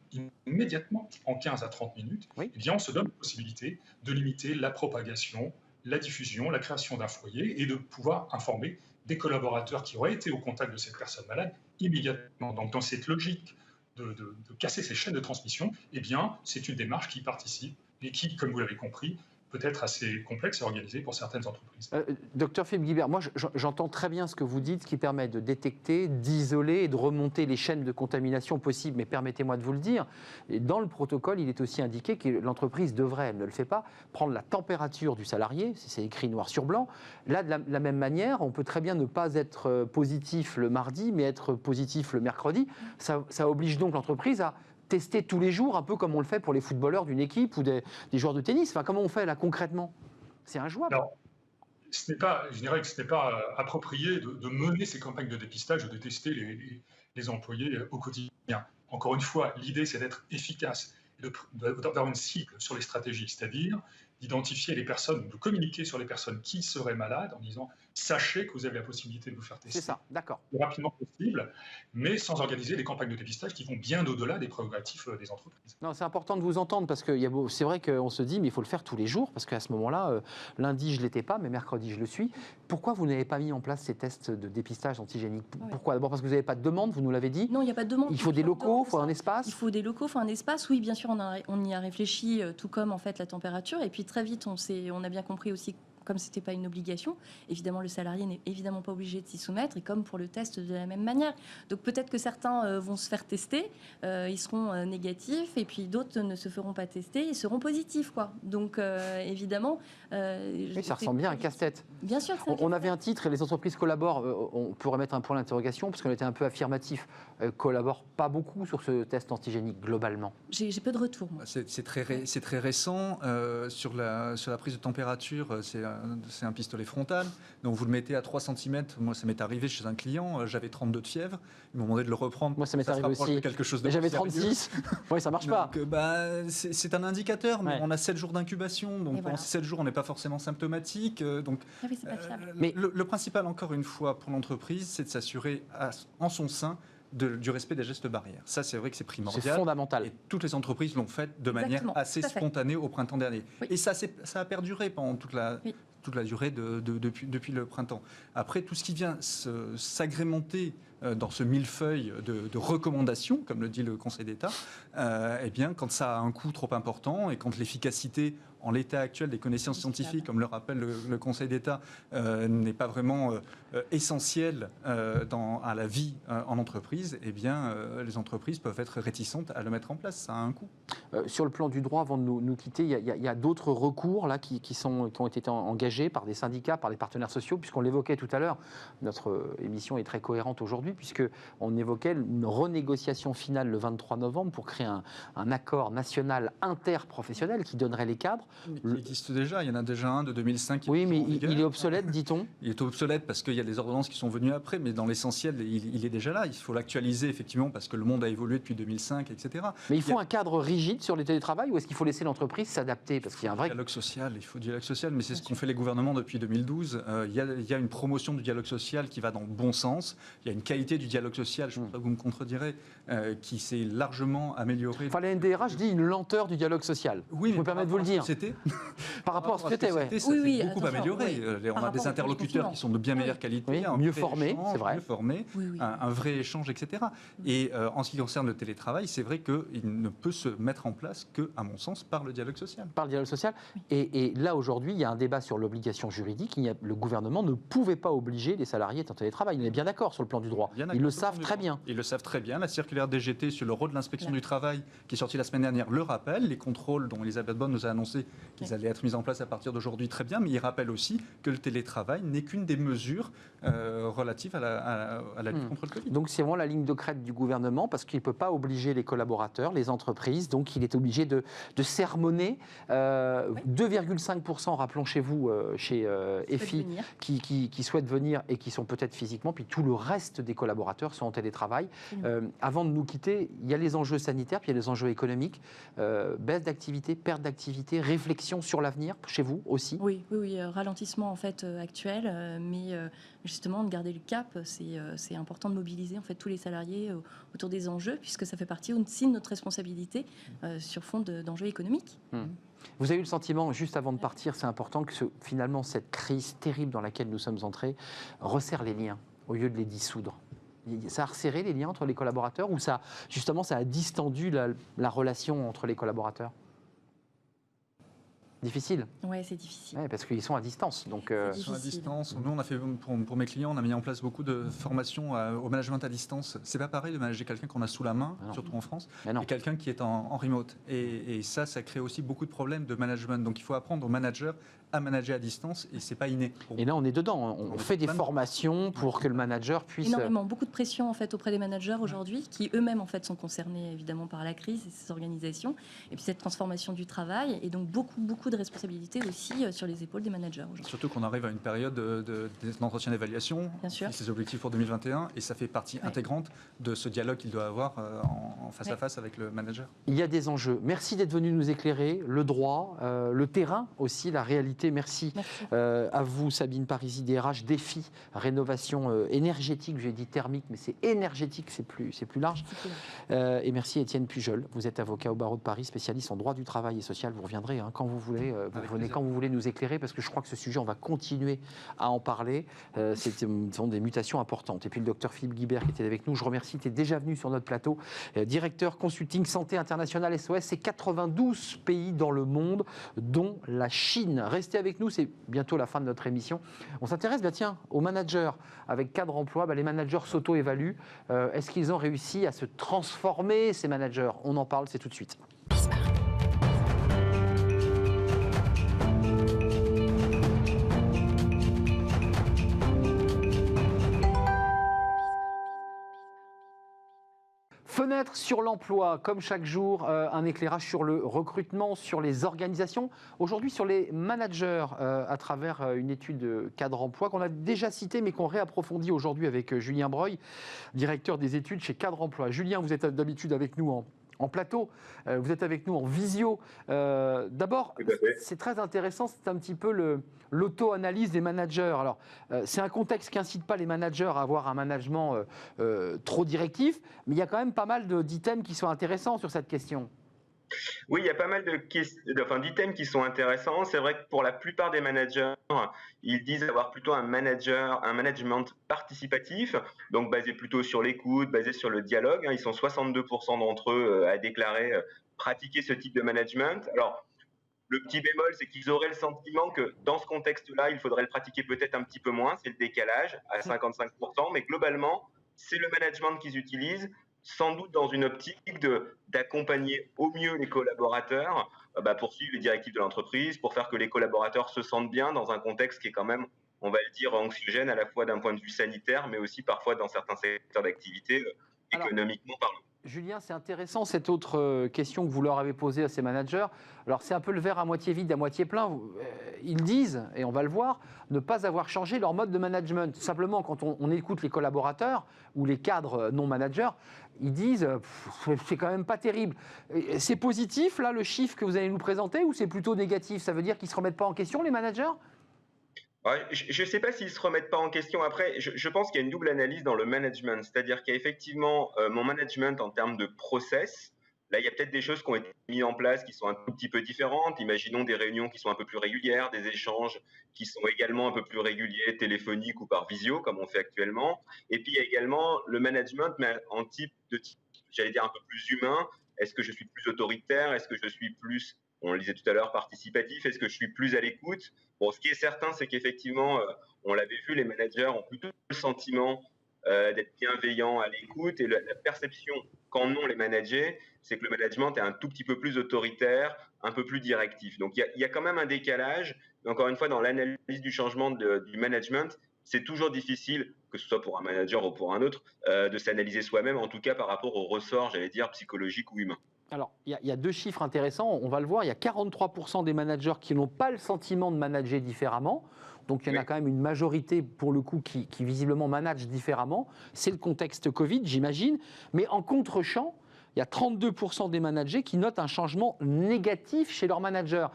immédiatement, en 15 à 30 minutes, Oui. eh bien, on se donne la possibilité de limiter la propagation, la diffusion, la création d'un foyer et de pouvoir informer des collaborateurs qui auraient été au contact de cette personne malade immédiatement. Donc, dans cette logique de casser ces chaînes de transmission, eh bien, c'est une démarche qui participe et qui, comme vous l'avez compris, peut être assez complexe à organiser pour certaines entreprises. Docteur Philippe Guibert, moi j'entends très bien ce que vous dites, ce qui permet de détecter, d'isoler et de remonter les chaînes de contamination possibles. Mais permettez-moi de vous le dire, et dans le protocole, il est aussi indiqué que l'entreprise devrait, elle ne le fait pas, prendre la température du salarié, c'est écrit noir sur blanc. Là, de la même manière, on peut très bien ne pas être positif le mardi, mais être positif le mercredi. Ça oblige donc l'entreprise à tester tous les jours, un peu comme on le fait pour les footballeurs d'une équipe ou des joueurs de tennis. Enfin, comment on fait là concrètement? C'est injouable. Alors, je dirais que ce n'est pas approprié de mener ces campagnes de dépistage ou de tester les employés au quotidien. Encore une fois, l'idée, c'est d'être efficace et d'avoir une cible sur les stratégies, c'est-à-dire d'identifier les personnes, de communiquer sur les personnes qui seraient malades en disant « sachez que vous avez la possibilité de vous faire tester ». C'est ça, d'accord. Le plus rapidement possible, mais sans organiser des campagnes de dépistage qui vont bien au-delà des prérogatives des entreprises. Non, c'est important de vous entendre parce que c'est vrai qu'on se dit mais il faut le faire tous les jours parce qu'à ce moment-là, lundi je ne l'étais pas, mais mercredi je le suis. Pourquoi vous n'avez pas mis en place ces tests de dépistage antigénique? Pourquoi? D'abord parce que vous n'avez pas de demande, vous nous l'avez dit. Non, il n'y a pas de demande. Il faut des locaux, il faut un espace. Il faut des locaux, il faut un espace. Oui, bien sûr, on y a réfléchi, tout comme en fait la température. Et puis très vite, on a bien compris aussi, comme ce n'était pas une obligation, évidemment le salarié n'est évidemment pas obligé de s'y soumettre, et comme pour le test de la même manière. Donc peut-être que certains vont se faire tester, ils seront négatifs, et puis d'autres ne se feront pas tester, ils seront positifs, quoi. Donc évidemment... oui, ça ressemble bien à un casse-tête. Bien sûr. On avait un titre et les entreprises collaborent, on pourrait mettre un point d'interrogation, parce qu'on était un peu affirmatif, collaborent pas beaucoup sur ce test antigénique globalement. J'ai peu de retours, moi. C'est très récent. Sur la prise de température, c'est un pistolet frontal. Donc vous le mettez à 3 cm. Moi, ça m'est arrivé chez un client. J'avais 32 de fièvre. Ils m'ont demandé de le reprendre. Moi, ça m'est arrivé aussi. Mais j'avais 36. Oui, ça marche pas. C'est un indicateur. Mais Ouais. on a 7 jours d'incubation. Donc pendant ces 7 jours, on n'est pas forcément symptomatique. Donc oui, c'est pas fiable. mais le principal, encore une fois, pour l'entreprise, c'est de s'assurer en son sein du respect des gestes barrières. Ça, c'est vrai que c'est primordial. C'est fondamental. Et toutes les entreprises l'ont fait de manière Exactement, assez tout à fait. spontanée au printemps dernier. Oui. Et ça a perduré pendant toute la durée depuis le printemps. Après, tout ce qui vient s'agrémenter dans ce millefeuille de recommandations, comme le dit le Conseil d'État, eh bien, quand ça a un coût trop important et quand l'efficacité en l'état actuel des connaissances scientifiques, comme le rappelle le Conseil d'État, n'est pas vraiment essentielle à la vie en entreprise, eh bien, les entreprises peuvent être réticentes à le mettre en place. Ça a un coût. Sur le plan du droit, avant de nous quitter, il y a d'autres recours là, qui ont été engagés par des syndicats, par les partenaires sociaux, puisqu'on l'évoquait tout à l'heure. Notre émission est très cohérente aujourd'hui, puisqu'on évoquait une renégociation finale le 23 novembre pour créer un accord national interprofessionnel qui donnerait les cadres. Il existe déjà, il y en a déjà un de 2005 qui oui, mais il est obsolète, dit-on. Il est obsolète parce qu'il y a des ordonnances qui sont venues après, mais dans l'essentiel, il est déjà là. Il faut l'actualiser, effectivement, parce que le monde a évolué depuis 2005, etc. Mais il faut un cadre rigide sur le télétravail ou est-ce qu'il faut laisser l'entreprise s'adapter? Parce qu'il y a un vrai dialogue social, il faut du dialogue social, mais c'est ce qu'ont fait les gouvernements depuis 2012. Il y a une promotion du dialogue social qui va dans le bon sens. Il y a une qualité du dialogue social, je ne sais pas, vous me contredirez, qui s'est largement améliorée. Enfin, la NDRH dit une lenteur du dialogue social. Oui, je me permets de vous le dire. Par rapport à ce que c'était, ça s'est beaucoup amélioré. On a des interlocuteurs qui sont de bien meilleure qualité, mieux formés, c'est vrai. Mieux formés, un vrai échange, etc. Et en ce qui concerne le télétravail, c'est vrai qu'il ne peut se mettre en place que, à mon sens, par le dialogue social. Par le dialogue social. Et là, aujourd'hui, il y a un débat sur l'obligation juridique. Le gouvernement ne pouvait pas obliger les salariés à être en télétravail. On est bien d'accord sur le plan du droit. Ils le savent très bien. Ils le savent très bien. La circulaire DGT sur le rôle de l'inspection du travail, qui est sortie la semaine dernière, le rappelle. Les contrôles dont Elisabeth Bonne nous a annoncé qu'ils allaient être mis en place à partir d'aujourd'hui, très bien. Mais il rappelle aussi que le télétravail n'est qu'une des mesures relatives à la lutte contre le Covid. Donc c'est vraiment la ligne de crête du gouvernement parce qu'il ne peut pas obliger les collaborateurs, les entreprises. Donc il est obligé de sermonner 2,5%, rappelons chez vous, chez EFI, qui souhaitent venir et qui sont peut-être physiquement, puis tout le reste des collaborateurs sont en télétravail. Avant de nous quitter, il y a les enjeux sanitaires, puis il y a les enjeux économiques. Baisse d'activité, perte d'activité, réflexion sur l'avenir chez vous aussi? Oui, ralentissement en fait actuel, mais justement de garder le cap, c'est important de mobiliser en fait tous les salariés autour des enjeux, puisque ça fait partie aussi de notre responsabilité sur fond d'enjeux économiques. Vous avez eu le sentiment, juste avant de partir, c'est important que finalement cette crise terrible dans laquelle nous sommes entrés resserre les liens au lieu de les dissoudre? Ça a resserré les liens entre les collaborateurs ou ça a distendu la relation entre les collaborateurs? Difficile. Oui, c'est difficile. Ouais, parce qu'ils sont à distance. Donc, ils sont à distance. Nous, on a fait, pour mes clients, on a mis en place beaucoup de formations au management à distance. C'est pas pareil de manager quelqu'un qu'on a sous la main, surtout en France, et quelqu'un qui est en remote. Et ça crée aussi beaucoup de problèmes de management. Donc, il faut apprendre aux managers à manager à distance et c'est pas inné. Et là, on est dedans. On fait des formations pour que le manager puisse... Énormément, beaucoup de pression en fait auprès des managers aujourd'hui, qui eux-mêmes en fait sont concernés évidemment par la crise et ces organisations, et puis cette transformation du travail, et donc beaucoup de responsabilités aussi sur les épaules des managers aujourd'hui. Surtout qu'on arrive à une période d'entretien d'évaluation, ses objectifs pour 2021, et ça fait partie intégrante de ce dialogue qu'il doit avoir en face à face avec le manager. Il y a des enjeux. Merci d'être venu nous éclairer, le droit, le terrain aussi, la réalité. Merci. À vous, Sabine Parisi, DRH Défi, rénovation énergétique. J'ai dit thermique, mais c'est énergétique, c'est plus large. Et merci Étienne Pujol. Vous êtes avocat au barreau de Paris, spécialiste en droit du travail et social. Vous reviendrez quand vous voulez. Vous revenez quand vous voulez nous éclairer, parce que je crois que ce sujet, on va continuer à en parler. Ce sont des mutations importantes. Et puis le docteur Philippe Guibert qui était avec nous, je remercie, tu es déjà venu sur notre plateau. Directeur consulting santé international SOS, c'est 92 pays dans le monde, dont la Chine. Restez avec nous, c'est bientôt la fin de notre émission. On s'intéresse aux managers. Avec Cadre Emploi, les managers s'auto-évaluent. Est-ce qu'ils ont réussi à se transformer, ces managers? On en parle, c'est tout de suite. Fenêtre sur l'emploi, comme chaque jour, un éclairage sur le recrutement, sur les organisations, aujourd'hui sur les managers, à travers une étude Cadre Emploi qu'on a déjà citée mais qu'on réapprofondit aujourd'hui avec Julien Breuil, directeur des études chez Cadre Emploi. Julien, vous êtes d'habitude avec nous en plateau, vous êtes avec nous en visio. D'abord, c'est très intéressant, c'est un petit peu l'auto-analyse des managers. Alors, c'est un contexte qui n'incite pas les managers à avoir un management trop directif, mais il y a quand même pas mal d'items qui sont intéressants sur cette question. Oui, il y a pas mal d'items qui sont intéressants. C'est vrai que pour la plupart des managers, ils disent avoir plutôt un management participatif, donc basé plutôt sur l'écoute, basé sur le dialogue. Ils sont 62% d'entre eux à déclarer pratiquer ce type de management. Alors, le petit bémol, c'est qu'ils auraient le sentiment que dans ce contexte-là, il faudrait le pratiquer peut-être un petit peu moins. C'est le décalage à 55%, mais globalement, c'est le management qu'ils utilisent, sans doute dans une optique d'accompagner au mieux les collaborateurs pour suivre les directives de l'entreprise, pour faire que les collaborateurs se sentent bien dans un contexte qui est quand même, on va le dire, anxiogène à la fois d'un point de vue sanitaire, mais aussi parfois dans certains secteurs d'activité, économiquement parlant. Julien, c'est intéressant cette autre question que vous leur avez posée à ces managers. Alors c'est un peu le verre à moitié vide, à moitié plein. Ils disent, et on va le voir, ne pas avoir changé leur mode de management. Simplement, quand on écoute les collaborateurs ou les cadres non managers, ils disent c'est quand même pas terrible. C'est positif là le chiffre que vous allez nous présenter ou c'est plutôt négatif? Ça veut dire qu'ils ne se remettent pas en question les managers? Je ne sais pas s'ils ne se remettent pas en question. Après, je pense qu'il y a une double analyse dans le management. C'est-à-dire qu'il y a effectivement mon management en termes de process. Là, il y a peut-être des choses qui ont été mises en place qui sont un tout petit peu différentes. Imaginons des réunions qui sont un peu plus régulières, des échanges qui sont également un peu plus réguliers, téléphoniques ou par visio, comme on fait actuellement. Et puis, il y a également le management, mais en type, j'allais dire, un peu plus humain. Est-ce que je suis plus autoritaire? Est-ce que je suis plus, on le disait tout à l'heure, participatif? Est-ce que je suis plus à l'écoute? Bon, ce qui est certain, c'est qu'effectivement, on l'avait vu, les managers ont plutôt le sentiment d'être bienveillants à l'écoute, et la perception qu'en ont les managers, c'est que le management est un tout petit peu plus autoritaire, un peu plus directif. Donc il y a quand même un décalage, mais encore une fois, dans l'analyse du changement du management, c'est toujours difficile, que ce soit pour un manager ou pour un autre, de s'analyser soi-même, en tout cas par rapport au ressort, j'allais dire, psychologique ou humain. Alors, il y a deux chiffres intéressants, on va le voir. Il y a 43% des managers qui n'ont pas le sentiment de manager différemment. Donc, il y en a quand même une majorité, pour le coup, qui visiblement manage différemment. C'est le contexte Covid, j'imagine. Mais en contre-champ, il y a 32% des managers qui notent un changement négatif chez leurs managers.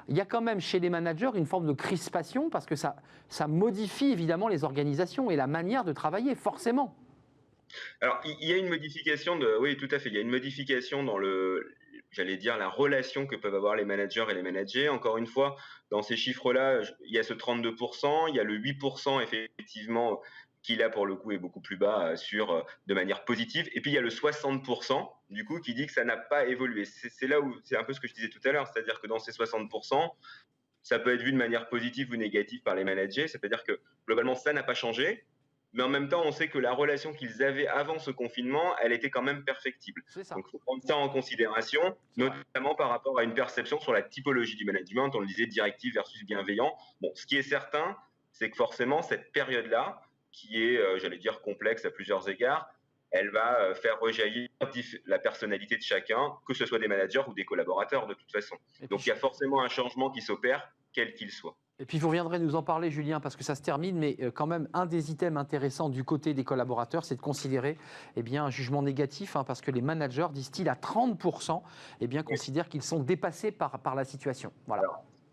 Il y a quand même chez les managers une forme de crispation parce que ça modifie évidemment les organisations et la manière de travailler, forcément. Alors, il y a une modification oui, tout à fait. Il y a une modification dans j'allais dire, la relation que peuvent avoir les managers et les managers. Encore une fois, dans ces chiffres-là, il y a ce 32%, il y a le 8% effectivement qui là pour le coup est beaucoup plus bas de manière positive. Et puis il y a le 60% du coup qui dit que ça n'a pas évolué. C'est là où c'est un peu ce que je disais tout à l'heure, c'est-à-dire que dans ces 60%, ça peut être vu de manière positive ou négative par les managers. C'est-à-dire que globalement ça n'a pas changé. Mais en même temps, on sait que la relation qu'ils avaient avant ce confinement, elle était quand même perfectible. Donc, il faut prendre ça en considération, notamment par rapport à une perception sur la typologie du management. On le disait, directif versus bienveillant. Bon, ce qui est certain, c'est que forcément, cette période-là, qui est, j'allais dire, complexe à plusieurs égards, elle va faire rejaillir la personnalité de chacun, que ce soit des managers ou des collaborateurs de toute façon. Donc, il y a forcément un changement qui s'opère, quel qu'il soit. Et puis vous reviendrez nous en parler, Julien, parce que ça se termine, mais quand même, un des items intéressants du côté des collaborateurs, c'est de considérer un jugement négatif, parce que les managers, disent-ils, à 30%, considèrent qu'ils sont dépassés par la situation. Voilà.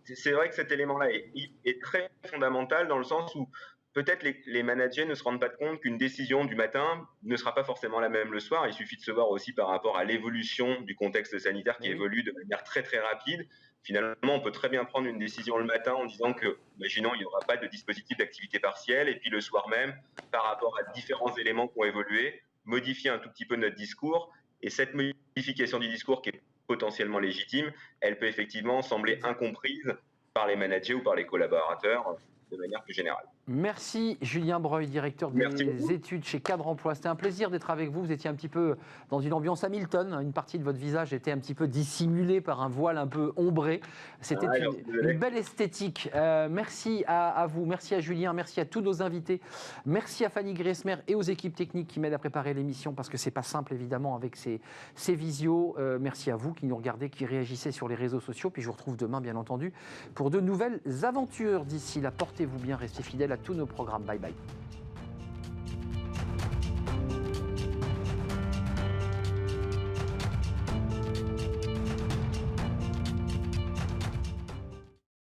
C'est vrai que cet élément-là est très fondamental dans le sens où peut-être les managers ne se rendent pas compte qu'une décision du matin ne sera pas forcément la même le soir. Il suffit de se voir aussi par rapport à l'évolution du contexte sanitaire qui évolue de manière très très rapide. Finalement, on peut très bien prendre une décision le matin en disant que, imaginons, il n'y aura pas de dispositif d'activité partielle, et puis le soir même, par rapport à différents éléments qui ont évolué, modifier un tout petit peu notre discours. Et cette modification du discours qui est potentiellement légitime, elle peut effectivement sembler incomprise par les managers ou par les collaborateurs de manière plus générale. Merci Julien Breuil, directeur des études chez Cadre Emploi. C'était un plaisir d'être avec vous. Vous étiez un petit peu dans une ambiance Hamilton. Une partie de votre visage était un petit peu dissimulée par un voile un peu ombré. C'était une belle esthétique. Merci à vous, merci à Julien, merci à tous nos invités. Merci à Fanny Griesmer et aux équipes techniques qui m'aident à préparer l'émission parce que c'est pas simple évidemment avec ces visios. Merci à vous qui nous regardez, qui réagissez sur les réseaux sociaux. Puis je vous retrouve demain bien entendu pour de nouvelles aventures. D'ici là, portez-vous bien, restez fidèles à tous nos programmes. Bye bye.